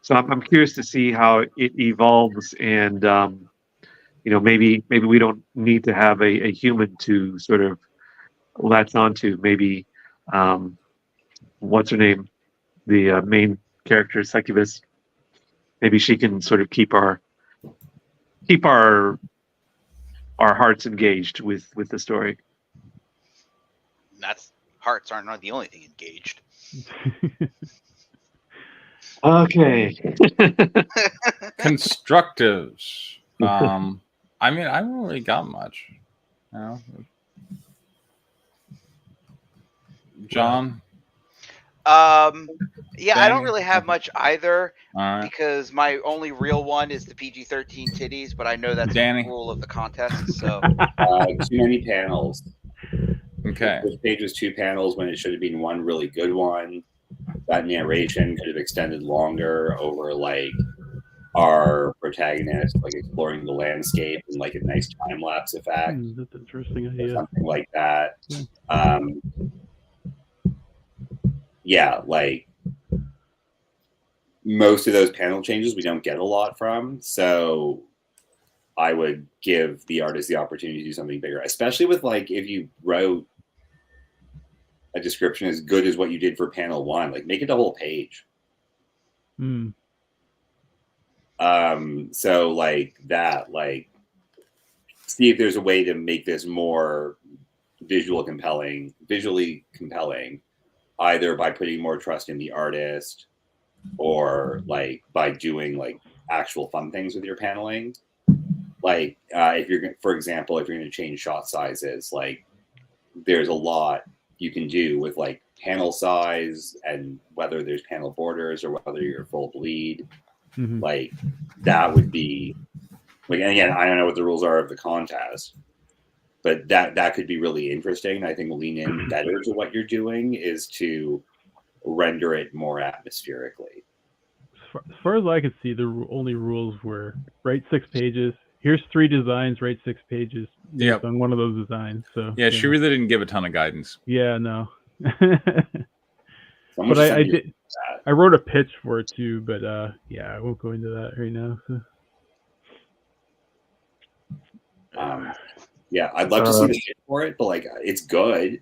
I'm curious to see how it evolves, and you know, maybe we don't need to have a human to sort of latch onto. Maybe what's her name, the main character, Succubus. Maybe she can sort of keep our hearts engaged with the story. That's hearts aren't the only thing engaged. Okay. Constructives. I mean, I haven't really got much. You know? John? Yeah, I don't really have much either All right. because my only real one is the PG-13 titties, but I know that's Danny? the rule of the contest. So Too many panels. Okay. This page was 2 panels when it should have been one really good one. That narration could have extended longer over like our protagonist like exploring the landscape and like a nice time lapse effect. That's an interesting idea. Something like that. Yeah, like most of those panel changes we don't get a lot from, so I would give the artist the opportunity to do something bigger, especially with like if you wrote a description as good as what you did for panel 1, like make it a whole page. So like that, like see if there's a way to make this more visually compelling, either by putting more trust in the artist or like by doing like actual fun things with your paneling. Like if you're, for example, if you're going to change shot sizes, like there's a lot you can do with like panel size and whether there's panel borders or whether you're full bleed. Like that would be like, and again, I don't know what the rules are of the contest, but that could be really interesting. I think lean in better to what you're doing is to render it more atmospherically. As far as I could see, the only rules were write 6 pages. Here's 3 designs. Write 6 pages based on one of those designs. So yeah, she really didn't give a ton of guidance. Yeah, no. But I did. I wrote a pitch for it too, but yeah, I won't go into that right now. So. Yeah, I'd love to see the shit for it, but like it's good.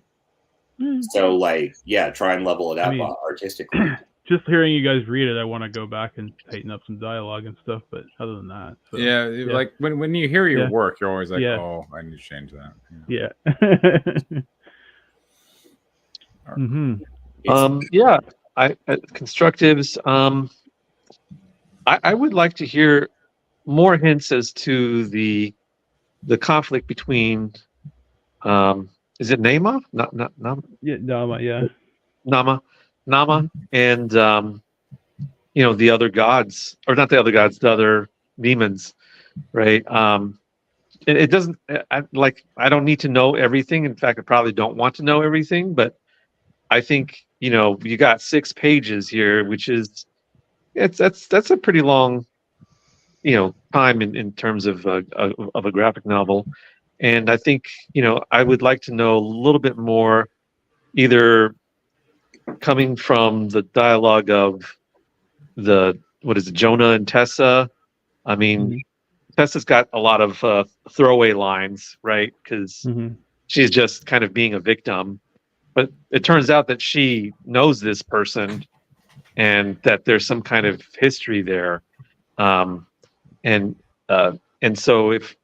So like, yeah, try and level it up artistically. Just hearing you guys read it, I want to go back and tighten up some dialogue and stuff. But other than that, so, yeah, like when you hear your work, you're always like, oh, I need to change that. Yeah. Yeah. Constructives. I would like to hear more hints as to the the conflict between is it Nama? Not Nama. Yeah, Dama, yeah. Nama, and the other gods, or not the other gods, the other demons, right? It doesn't. I don't need to know everything. In fact, I probably don't want to know everything. But I think you got 6 pages here, which is that's a pretty long time in terms of a graphic novel. And I think I would like to know a little bit more, either coming from the dialogue of what is it, Jonah and Tessa. I mean, Tessa's got a lot of throwaway lines, right? Because she's just kind of being a victim. But it turns out that she knows this person and that there's some kind of history there. And so if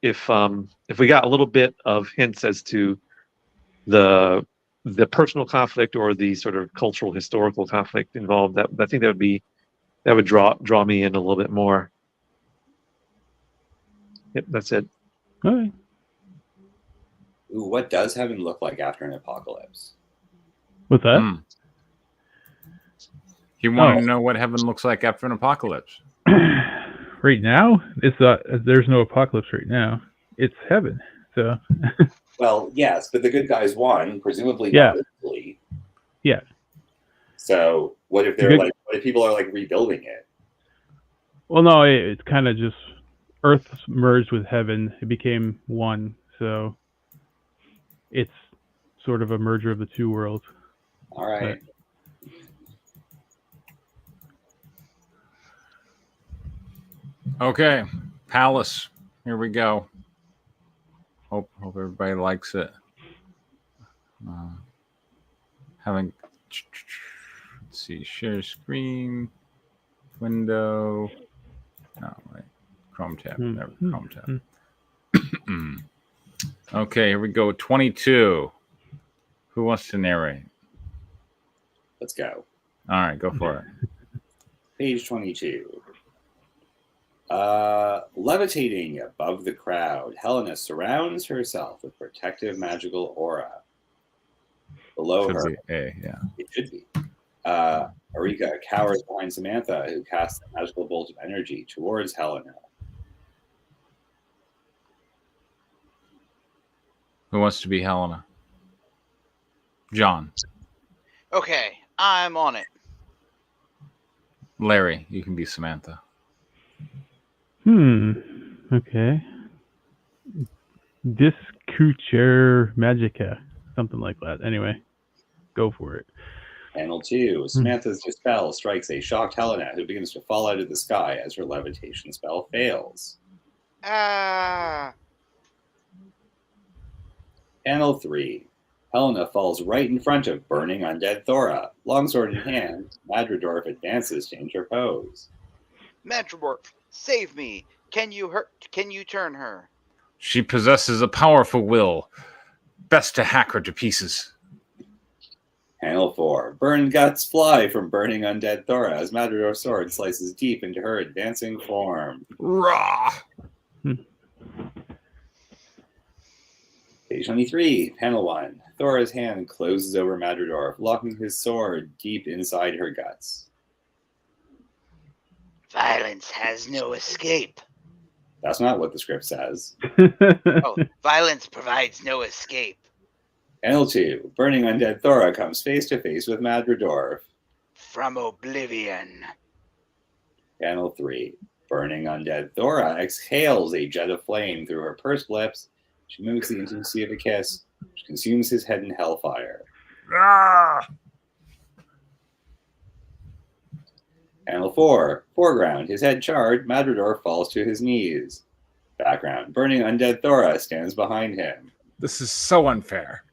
we got a little bit of hints as to the personal conflict or the sort of cultural historical conflict involved, that I think that would draw me in a little bit more. Yep, that's it. All right. Ooh, what does heaven look like after an apocalypse? What's that? You want to know what heaven looks like after an apocalypse? Right now, it's there's no apocalypse right now. It's heaven. So. Well, yes, but the good guys won, presumably. Yeah. Not literally. Yeah. So what if they're what if people are rebuilding it? Well, no, it's kind of just Earth merged with heaven. It became one. So it's sort of a merger of the two worlds. All right. But, okay, Palace. Here we go. Hope everybody likes it. Let's see, share screen, window. No, wait. Chrome tab. Never Chrome tab. Okay, here we go. 22. Who wants to narrate? Let's go. All right, go for it. Page 22. Levitating above the crowd, Helena surrounds herself with protective magical aura. Below Should her, be A, yeah. it should be. Arika cowers behind Samantha, who casts a magical bolt of energy towards Helena. Who wants to be Helena? John. Okay, I'm on it. Larry, you can be Samantha. Okay. Discucher Magica. Something like that. Anyway, go for it. Panel 2. Samantha's dispel strikes a shocked Helena, who begins to fall out of the sky as her levitation spell fails. Ah. Panel 3. Helena falls right in front of burning undead Thora. Longsword in hand, Madridorf advances to interpose. Madridorf, save me! Can you turn her? She possesses a powerful will. Best to hack her to pieces. Panel 4. Burned guts fly from burning undead Thora as Madridorf's sword slices deep into her advancing form. Rah! Page 23. Panel 1. Thora's hand closes over Madridorf, locking his sword deep inside her guts. Violence has no escape. That's not what the script says. Oh, violence provides no escape. Panel 2. Burning undead Thora comes face to face with Madridorf. From oblivion. Panel 3. Burning undead Thora exhales a jet of flame through her pursed lips. She mimics the intimacy of a kiss, which consumes his head in hellfire. Ah! Panel 4. Foreground. His head charred, Madridorf falls to his knees. Background. Burning undead Thora stands behind him. This is so unfair.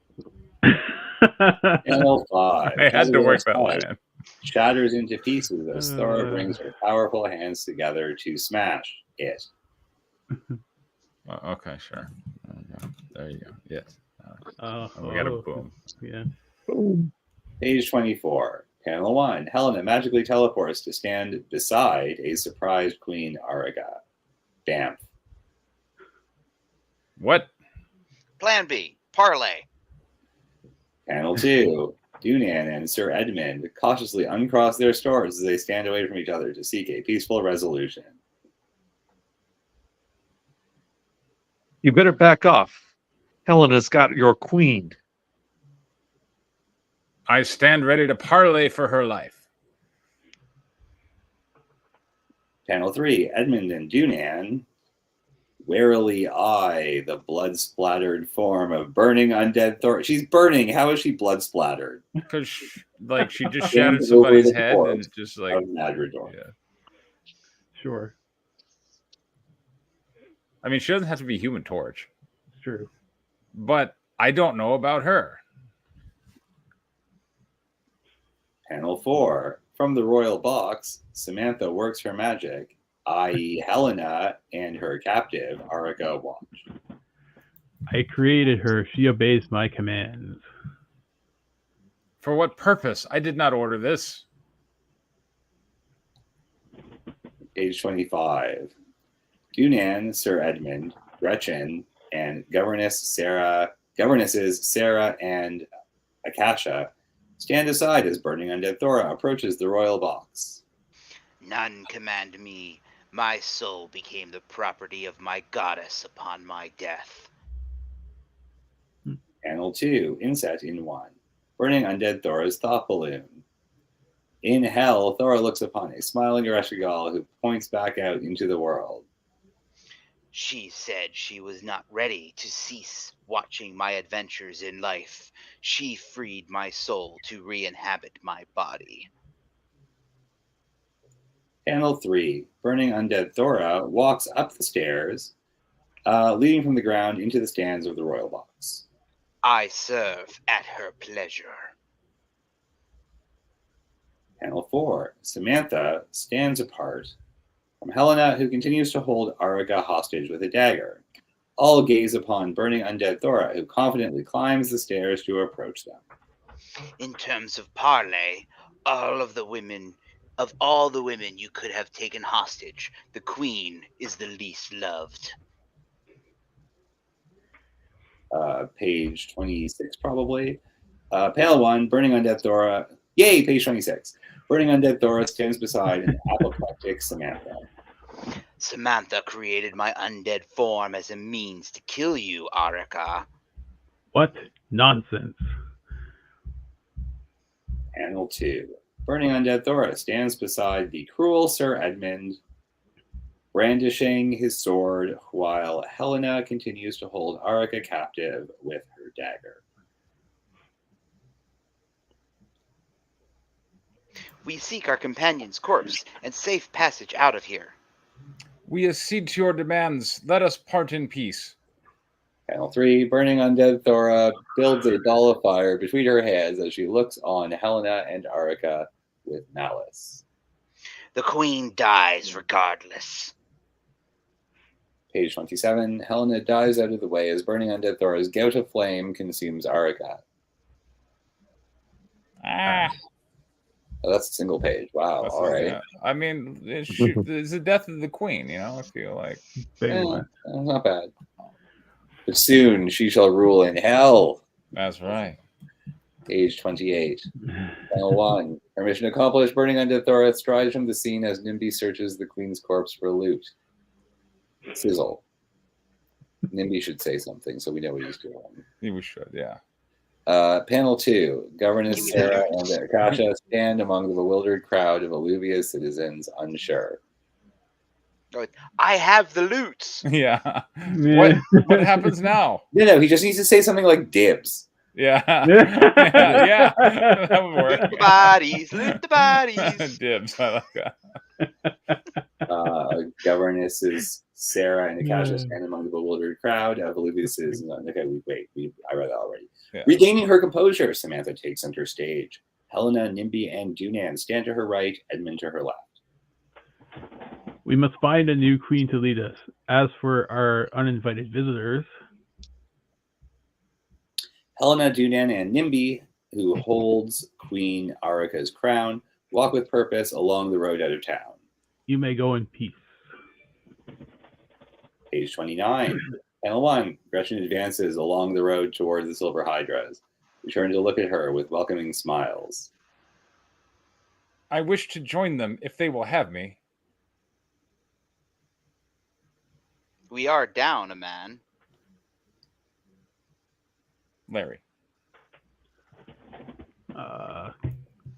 Panel 5. I had to work that line in. Shatters into pieces as Thora brings her powerful hands together to smash it. Okay, sure. There you go. Yes. We got a boom. Yeah. Page 24. Panel 1. Helena magically teleports to stand beside a surprised Queen Ariga. Bamf. What? Plan B. Parlay. Panel 2. Dunan and Sir Edmund cautiously uncross their swords as they stand away from each other to seek a peaceful resolution. You better back off. Helena's got your queen. I stand ready to parlay for her life. Panel 3. Edmund and Dunan warily eye the blood-splattered form of burning undead Thor. She's burning. How is she blood-splattered? Because, like, she just shattered somebody's head and just, like... Of Madridor. Yeah. Sure. I mean, she doesn't have to be Human Torch. It's true. But I don't know about her. Panel 4. From the royal box, Samantha works her magic, i.e. Helena and her captive, Arica, watch. I created her. She obeys my commands. For what purpose? I did not order this. Page 25. Dunan, Sir Edmund, Gretchen, and governesses Sarah and Akasha stand aside as burning undead Thora approaches the royal box. None command me. My soul became the property of my goddess upon my death. Panel 2, inset in 1. Burning undead Thora's thought balloon. In hell, Thora looks upon a smiling Ereshkigal who points back out into the world. She said she was not ready to cease watching my adventures in life. She freed my soul to re-inhabit my body. Panel 3, burning undead Thora walks up the stairs, leading from the ground into the stands of the royal box. I serve at her pleasure. Panel 4, Samantha stands apart from Helena, who continues to hold Arica hostage with a dagger. All gaze upon burning undead Thora, who confidently climbs the stairs to approach them. In terms of parlay, of all the women you could have taken hostage, the queen is the least loved. Page 26, probably. Panel 1, burning undead Thora. Yay, page 26. Burning undead Thora stands beside an apoplectic Samantha. Samantha created my undead form as a means to kill you, Arica. What nonsense. Panel 2. Burning undead Thora stands beside the cruel Sir Edmund, brandishing his sword while Helena continues to hold Arica captive with her dagger. We seek our companion's corpse and safe passage out of here. We accede to your demands. Let us part in peace. Panel 3, burning undead Thora builds a ball of fire between her hands as she looks on Helena and Arica with malice. The queen dies regardless. Page 27, Helena dives out of the way as burning undead Thora's gout of flame consumes Arica. Ah. Oh, that's a single page. Wow. That's all right. Yeah. I mean, it's the death of the queen, you know, I feel like. Not bad. But soon she shall rule in hell. That's right. Page 28. Panel 1. Her mission accomplished. Burning undead Thora strides from the scene as Nimby searches the queen's corpse for loot. Sizzle. Nimby should say something so we know what he's doing. We should, yeah. Panel 2. Governess Sarah and Akasha stand among the bewildered crowd of Alluvia's citizens, unsure. I have the loot. Yeah. What happens now? No, he just needs to say something like dibs. Yeah. Yeah. That would work. Loot the bodies. Loot the bodies. Dibs. I like that. Governesses Sarah and Akasha stand among the bewildered crowd of Alluvia's citizens. Okay, I read that already. Yeah. Regaining her composure, Samantha takes center stage. Helena, Nimby, and Dunan stand to her right, Edmund to her left. We must find a new queen to lead us. As for our uninvited visitors... Helena, Dunan, and Nimby, who holds Queen Arica's crown, walk with purpose along the road out of town. You may go in peace. Page 29. Panel 1. Gretchen advances along the road toward the Silver Hydras. We turn to look at her with welcoming smiles. I wish to join them if they will have me. We are down a man. Larry.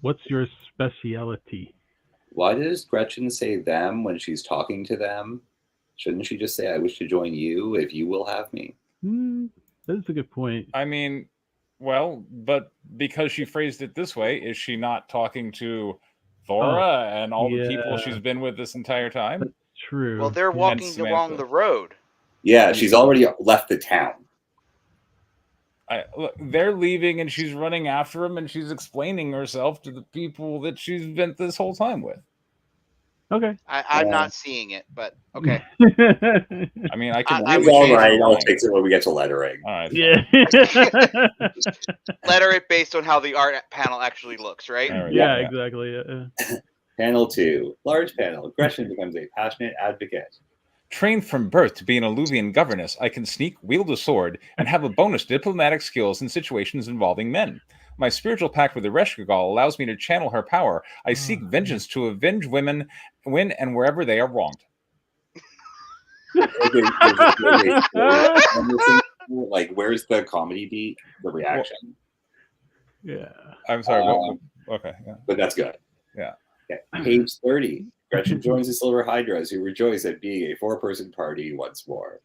What's your speciality? Why does Gretchen say them when she's talking to them? Shouldn't she just say, I wish to join you if you will have me? That's a good point. I mean, well, but because she phrased it this way, is she not talking to Thora and all the people she's been with this entire time? That's true. Well, they're walking along the road. Yeah, she's already left the town. Look, they're leaving and she's running after them and she's explaining herself to the people that she's been this whole time with. Okay. I'm not seeing it, but okay. I mean, I can. It's all right. I'll fix it when we get to lettering. All right. Yeah. Letter it based on how the art panel actually looks, right? Yeah, exactly. Panel 2. Large panel. Gretchen becomes a passionate advocate. Trained from birth to be an Alluvian governess, I can sneak, wield a sword, and have a bonus diplomatic skills in situations involving men. My spiritual pact with the Reshkigal allows me to channel her power. I seek vengeance to avenge women when and wherever they are wronged. Like, where's the comedy beat? The reaction? Yeah. I'm sorry. Okay. Yeah. But that's good. Yeah. Okay. Page 30. Gretchen joins the Silver Hydras, who rejoice at being a 4-person party once more.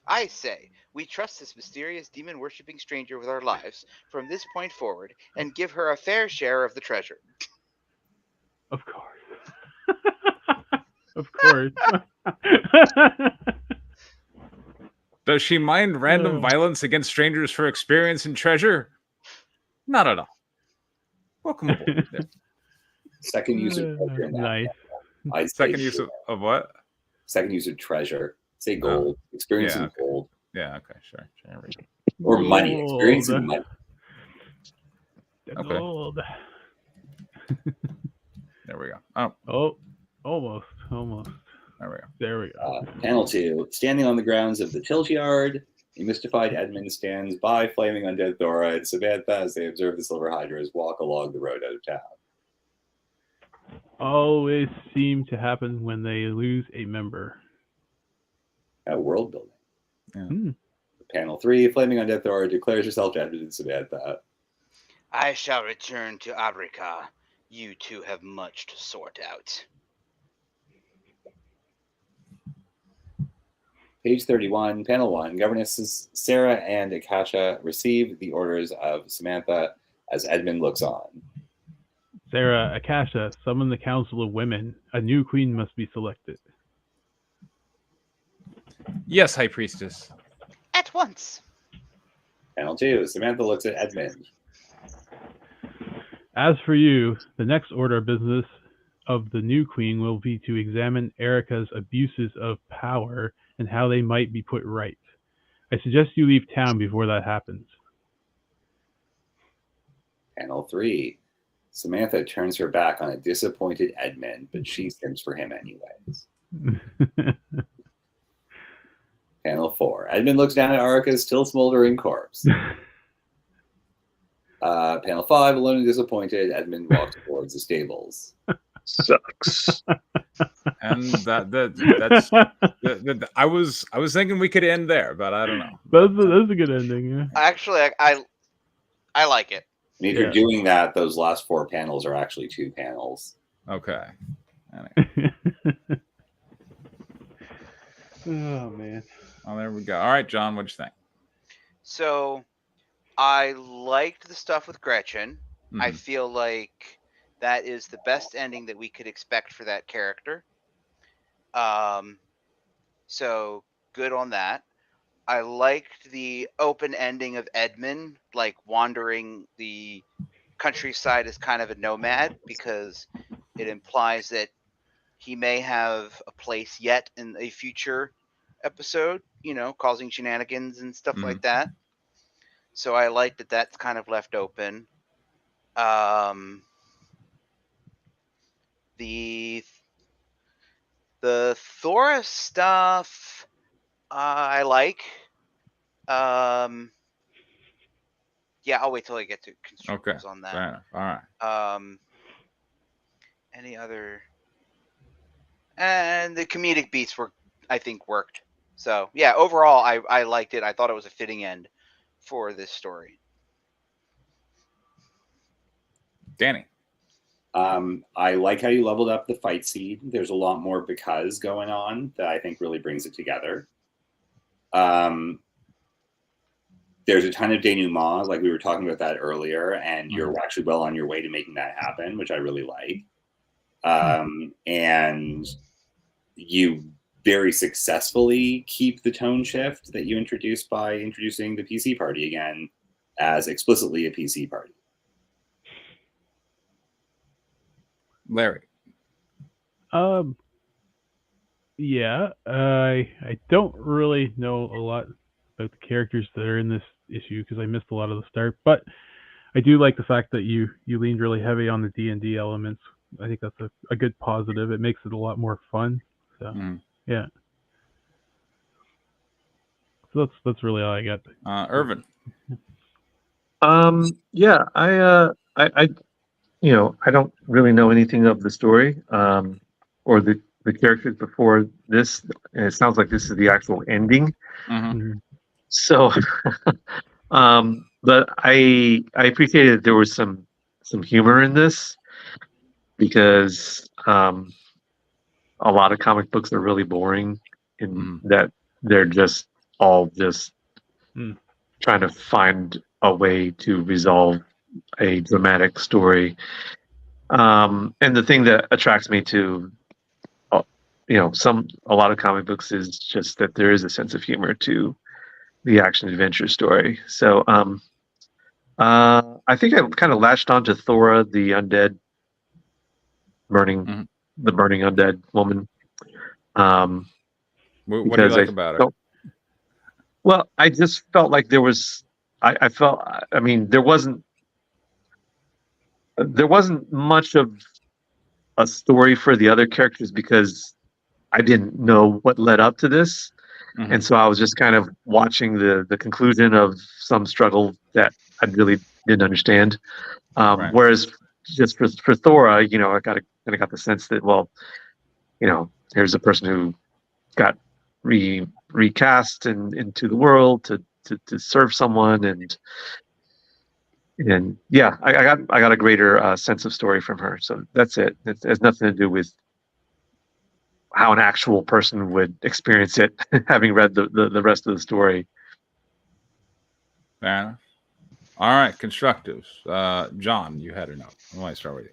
I say, we trust this mysterious demon-worshipping stranger with our lives from this point forward and give her a fair share of the treasure. Of course. Of course. Does she mind random violence against strangers for experience and treasure? Not at all. Welcome aboard. Second use of treasure in that. Nice. Second use of what? Second use of treasure. Say gold. Experiencing gold. Yeah, okay, sure. Or money. Experiencing money. Okay. Gold. There we go. Oh, almost. There we go. Panel 2. Standing on the grounds of the tilt yard, a mystified Edmund stands by flaming undead Thora and Samantha as they observe the Silver Hydras walk along the road out of town. Always seem to happen when they lose a member. World building. Yeah. Panel 3. Flaming undead Thora declares herself to Edmund and Samantha. I shall return to Abrica. You two have much to sort out. Page 31, Panel 1. Governesses Sarah and Akasha receive the orders of Samantha as Edmund looks on. Sarah, Akasha, summon the Council of Women. A new queen must be selected. Yes, High Priestess. At once. Panel 2. Samantha looks at Edmund. As for you, the next order of business of the new queen will be to examine Erica's abuses of power and how they might be put right. I suggest you leave town before that happens. Panel 3. Samantha turns her back on a disappointed Edmund, but she sims for him anyways. Panel 4. Edmund looks down at Erica's still smoldering corpse. Panel 5. Alone and disappointed, Edmund walks towards the stables. Sucks. And I was thinking we could end there, but I don't know. That's a good ending. Yeah. Actually, I like it. And if you're doing that, those last 4 panels are actually 2 panels. Okay. Anyway. Oh man. Oh, there we go. All right, John, what'd you think? So, I liked the stuff with Gretchen. Mm-hmm. I feel like that is the best ending that we could expect for that character. So good on that. I liked the open ending of Edmund, like wandering the countryside as kind of a nomad, because it implies that he may have a place yet in a future episode, causing shenanigans and stuff like that. So I like that that's kind of left open. The Thora stuff, I like. Yeah, I'll wait till I get to Okay, constructives on fair that. enough. All right. Any other? And the comedic beats I think, worked. So yeah, overall, I liked it. I thought it was a fitting end for this story. Danny. I like how you leveled up the fight scene. There's a lot more because going on that I think really brings it together. There's a ton of denouement, like we were talking about that earlier, and you're actually well on your way to making that happen, which I really like. And you very successfully keep the tone shift that you introduced by introducing the PC party again as explicitly a PC party. Larry. Yeah, I don't really know a lot about the characters that are in this issue because I missed a lot of the start, but I do like the fact that you leaned really heavy on the D&D elements. I think that's a good positive. It makes it a lot more fun. So yeah. So that's really all I got. Irvin. Yeah, I I don't really know anything of the story, or the characters before this, and it sounds like this is the actual ending. So, but I appreciated that there was some humor in this, because a lot of comic books are really boring in that they're just all just trying to find a way to resolve a dramatic story. And the thing that attracts me to a lot of comic books is just that there is a sense of humor to the action adventure story. So I think I kind of latched onto Thora, the undead burning undead woman. What do you like about her? Well, I just felt like there was. I mean, there wasn't much of a story for the other characters because I didn't know what led up to this. And so I was just kind of watching the conclusion of some struggle that I really didn't understand. Whereas just for Thora, I kind of got the sense that, well, here's a person who got recast into the world to serve someone, and yeah, I got a greater sense of story from her. So that's it. It has nothing to do with how an actual person would experience it, having read the rest of the story. Fair enough. All right, constructives. John, you had a note. I want to start with you.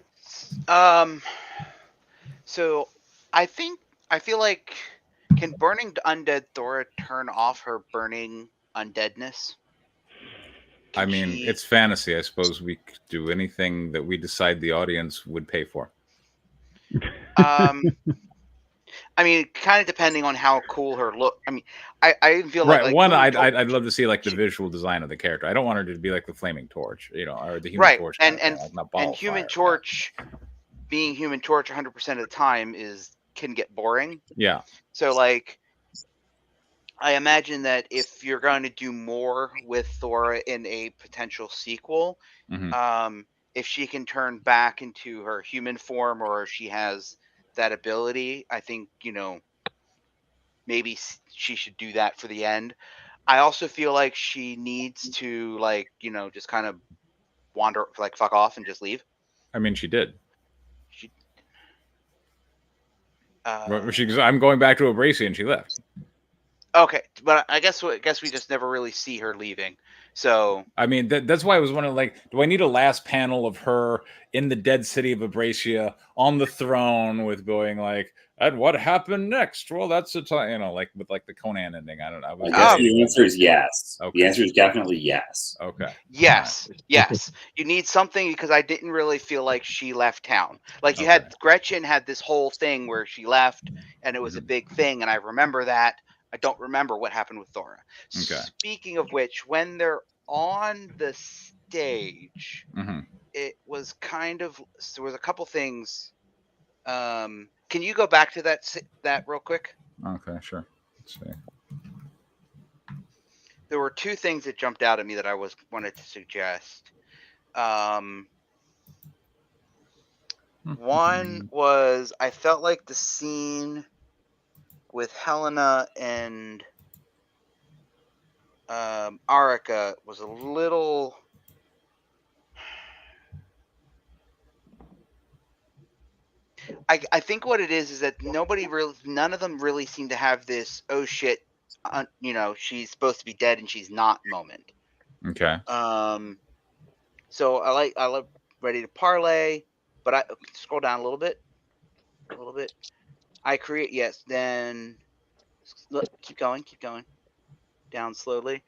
So I feel like, can burning undead Thora turn off her burning undeadness? I mean, it's fantasy. I suppose we could do anything that we decide the audience would pay for. I mean, kind of depending on how cool her look. I mean, I feel like one, I'd love to see like the visual design of the character. I don't want her to be like the Flaming Torch, or the Human Torch. And Human Torch, being Human Torch 100% of the time can get boring. Yeah. So like, I imagine that if you're going to do more with Thora in a potential sequel, if she can turn back into her human form, or if she has that ability, I think, maybe she should do that for the end. I also feel like she needs to, like, just kind of wander, like, fuck off and just leave. I mean, she did. I'm going back to Abrasia, and she left. Okay, but I guess we just never really see her leaving. So I mean, that's why I was wondering, like, do I need a last panel of her in the dead city of Abrasia on the throne with going like, and what happened next? Well, that's the time, like with like the Conan ending. I don't know. I guess the answer is yes. Okay. The answer is definitely yes. Okay. Yes, yes. You need something, because I didn't really feel like she left town. Like, you had Gretchen had this whole thing where she left, and it was a big thing, and I remember that. I don't remember what happened with Thora. Okay. Speaking of which, when they're on the stage, it was kind of, there was a couple things. Can you go back to that real quick? Okay, sure. Let's see. there were two things that jumped out at me that I wanted to suggest. One was I felt like the scene with Helena and Arica was a little. I think what it is that none of them really seem to have this oh shit, she's supposed to be dead and she's not moment. Okay. So I love Ready to Parlay, but I scroll down a little bit. I create then look, keep going down slowly.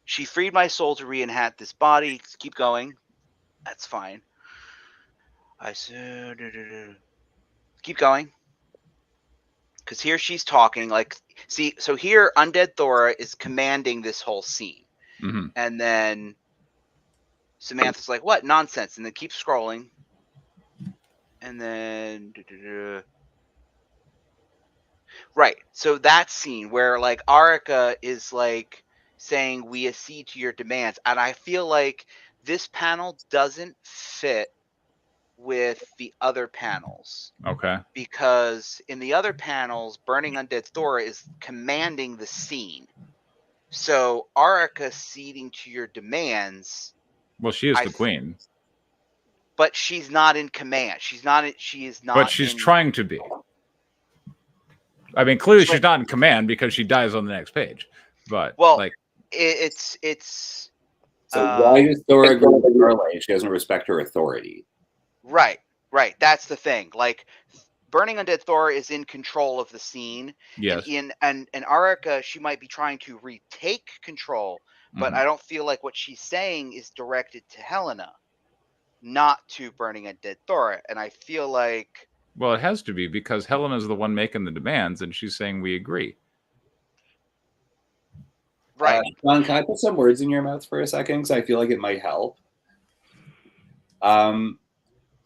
She freed my soul to reinhabit this body. Keep going. That's fine. I said, keep going. Because here she's talking so here Undead Thora is commanding this whole scene. Mm-hmm. And then Samantha's like, what? Nonsense. And then keeps scrolling. And then right. So that scene where like Arica is like saying we accede to your demands. And I feel like this panel doesn't fit with the other panels. Okay. Because in the other panels, Burning Undead Thora is commanding the scene. So Arica ceding to your demands. Well, she is the queen. But she's not in command. She is not. But she's trying to be. I mean, clearly she's not in command because she dies on the next page. But it's. So why does Thora go to Parlay if she doesn't respect her authority? Right. That's the thing. Like, Burning Undead Thora is in control of the scene. Yes. And Arica, she might be trying to retake control, but I don't feel like what she's saying is directed to Helena, not to Burning Undead Thora. And I feel like. Well, it has to be because Helena's the one making the demands, and she's saying we agree. Right. John, can I put some words in your mouth for a second? Because I feel like it might help.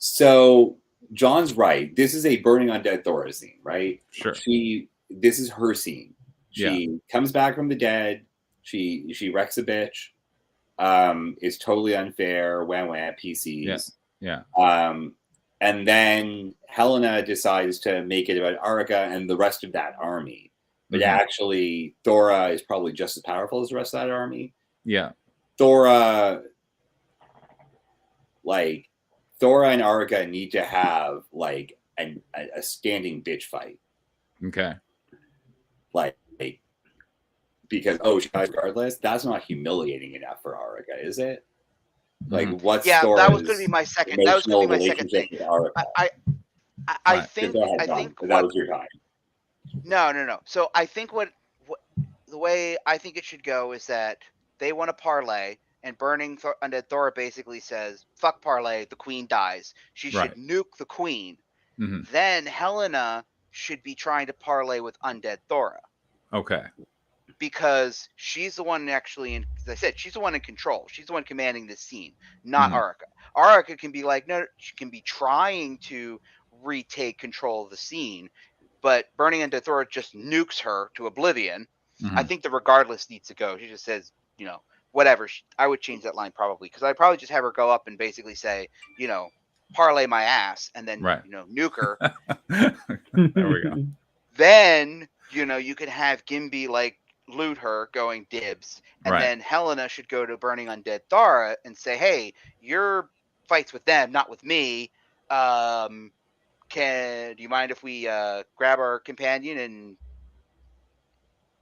So John's right. This is a Burning Undead Thora scene, right? Sure. This is her scene. She comes back from the dead. She wrecks a bitch. Is totally unfair. Wah wah PCs. Yeah. And then Helena decides to make it about Arica and the rest of that army. But actually, Thora is probably just as powerful as the rest of that army. Yeah. Thora and Arica need to have like a standing bitch fight. Okay. Because she dies regardless. That's not humiliating enough for Arica, is it? Like what's Thora's that was going to be my second. That was going to be my second thing. I think that was your time. No. So I think what the way I think it should go is that they want to parlay, and Burning Undead Thora basically says, "Fuck parlay, the queen dies. She should nuke the queen." Then Helena should be trying to parlay with Undead Thora. Okay. Because she's the one actually as I said, she's the one in control. She's the one commanding this scene, not Arica. Arica can be like, no, she can be trying to retake control of the scene, but Burning Undead Thora just nukes her to oblivion. I think the regardless needs to go. She just says, whatever. I would change that line probably, because I'd probably just have her go up and basically say, parlay my ass, and then, nuke her. There we go. Then, you could have Gimby like loot her going dibs, and then Helena should go to Burning Undead Thora and say, hey, your fights with them, not with me. Do you mind if we grab our companion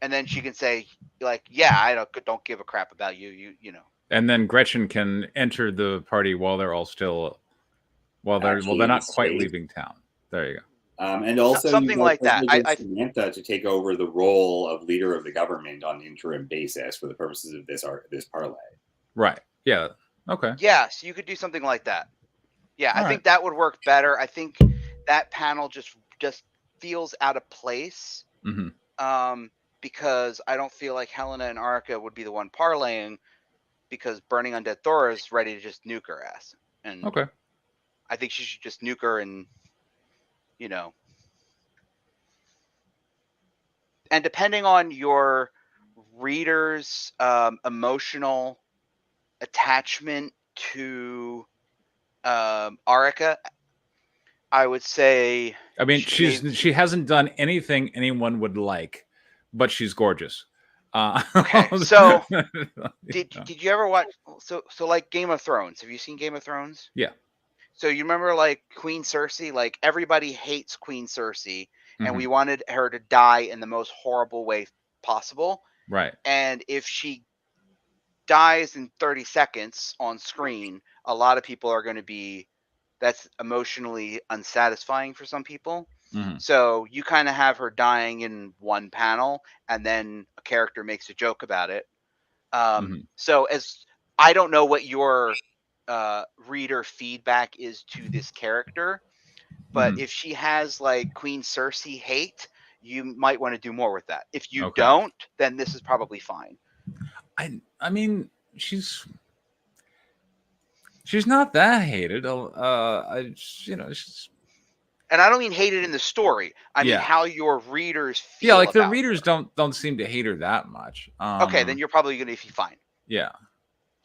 and then she can say like, yeah, I don't give a crap about you, you know. And then Gretchen can enter the party while they're all still they're not quite leaving town. There you go. And also something like that. I Samantha to take over the role of leader of the government on an interim basis for the purposes of this parlay. Right. Yeah. Okay. Yeah, so you could do something like that. Yeah, I think that would work better. I think that panel just feels out of place. Because I don't feel like Helena and Arica would be the one parlaying, because Burning Undead Thora is ready to just nuke her ass. And I think she should just nuke her and and depending on your reader's emotional attachment to Arica, I would say. I mean, she hasn't done anything anyone would like, but she's gorgeous. Okay, so did you ever watch? So like Game of Thrones. Have you seen Game of Thrones? Yeah. So you remember like Queen Cersei? Like everybody hates Queen Cersei, and we Mhm. wanted her to die in the most horrible way possible. Right. And if she dies in 30 seconds on screen, a lot of people are going to be, that's emotionally unsatisfying for some people. Mhm. So you kind of have her dying in one panel, and then a character makes a joke about it. Mhm. So as I don't know what your reader feedback is to this character, but Mhm. if she has like Queen Cersei hate, you might want to do more with that. If you Okay. don't, then this is probably fine. I mean, she's not that hated. She's And I don't mean hated in the story. I mean Yeah. how your readers feel. Yeah, like the about readers her. don't seem to hate her that much. Okay, then you're probably going to be fine. Yeah.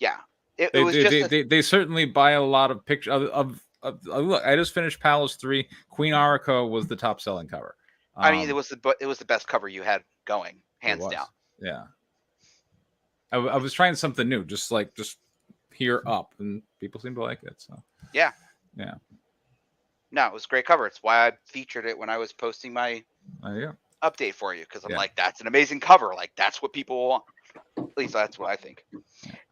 Yeah. It was just They certainly buy a lot of pictures of look. I just finished Palace 3. Queen Arica was the top selling cover. I mean, it was the best cover you had going, hands down. Yeah. I was trying something new, just here up, and people seem to like it. So yeah. No, it was a great cover. It's why I featured it when I was posting my update for you, because I'm like, that's an amazing cover. Like that's what people want. At least that's what I think.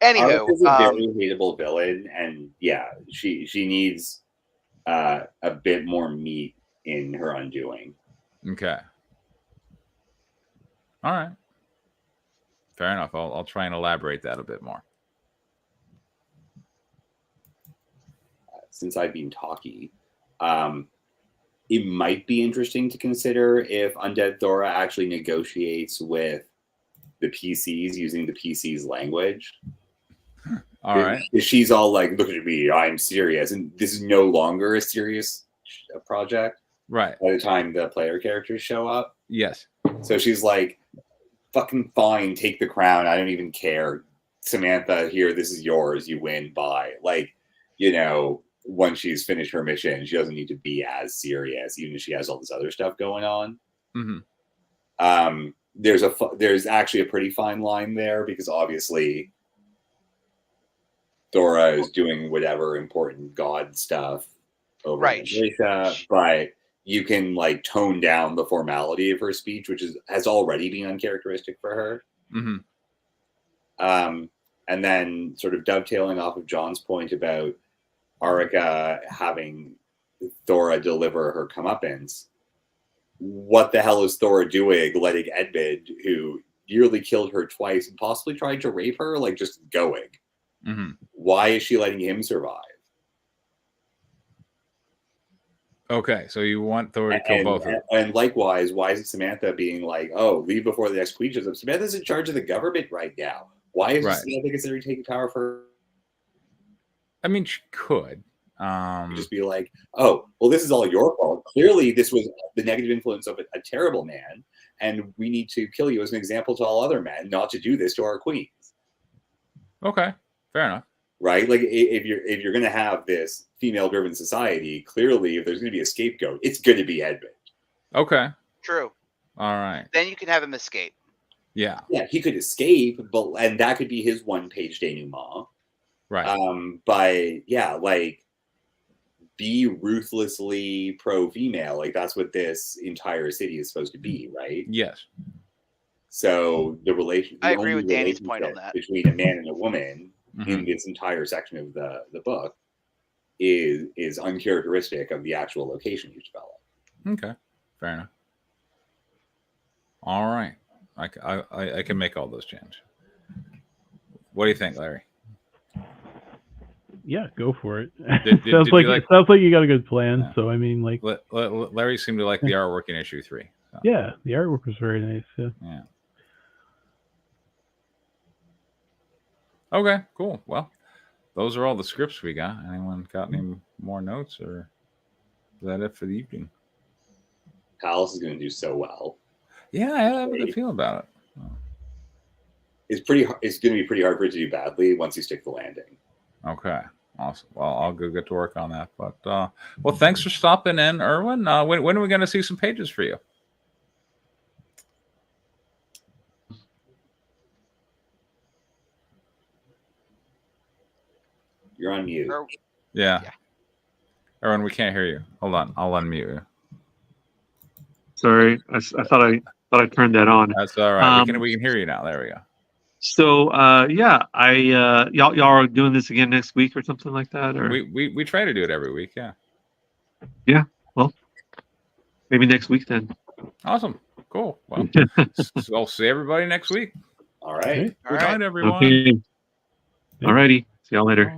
Anywho, Arica's a very hateable villain, and yeah, she needs a bit more meat in her undoing. Okay. All right. Fair enough. I'll try and elaborate that a bit more. Since I've been talky, it might be interesting to consider if Undead Thora actually negotiates with the PCs using the PC's language. All right. She's all like, look at me, I'm serious. And this is no longer a serious project. Right. By the time the player characters show up. Yes. So she's like, fucking fine, take the crown. I don't even care. Samantha, here, this is yours. You win, bye. Like, once she's finished her mission, she doesn't need to be as serious, even if she has all this other stuff going on. Mm-hmm. There's actually a pretty fine line there, because obviously Thora is doing whatever important god stuff over in Malaysia, but you can like tone down the formality of her speech, which has already been uncharacteristic for her. Mm-hmm. And then sort of dovetailing off of John's point about Arica having Thora deliver her comeuppance, what the hell is Thora doing letting Edmund, who nearly killed her twice and possibly tried to rape her, like just going? Mm-hmm. Why is she letting him survive? Okay, so you want Thor to kill both of them. And likewise, why is it Samantha being like, oh, leave before the next queen shows up? Samantha's in charge of the government right now. Why is Samantha considering taking power for? I mean, she could. Just be like, oh, well, this is all your fault. Clearly, this was the negative influence of a terrible man, and we need to kill you as an example to all other men not to do this to our queens. Okay, fair enough. Right? Like, if you're going to have this female-driven society, clearly, if there's going to be a scapegoat, it's going to be Edmund. Okay. True. All right. Then you can have him escape. Yeah, he could escape, and that could be his one-page denouement. Right. But yeah, like, be ruthlessly pro-female. Like, that's what this entire city is supposed to be, right? Yes. So I agree with Danny's point on that. Between a man and a woman in this entire section of the book is uncharacteristic of the actual location you develop. Okay, fair enough. All right, I can make all those changes. What do you think, Larry? Yeah, go for it. Sounds like you got a good plan. Yeah. So I mean, like, Larry seemed to like the artwork in issue 3. So. Yeah, the artwork was very nice. Yeah. Okay, cool. Well, those are all the scripts we got. Anyone got any more notes, or is that it for the evening? Palace is going to do so well. Yeah, I have a good feeling about it. It's going to be pretty hard for it to do badly once you stick the landing. Okay, awesome. Well, I'll go get to work on that. But well, thanks for stopping in, Erwin. When are we going to see some pages for you? You're on mute. Yeah. Yeah. Erwin, we can't hear you. Hold on, I'll unmute you. Sorry, I thought I turned that on. That's all right. We can hear you now. There we go. So yeah, y'all are doing this again next week or something like that, or We try to do it every week. Yeah. Yeah. Well, maybe next week then. Awesome. Cool. Well, so I'll see everybody next week. All right. Good night, everyone. Okay. Alrighty. See y'all later.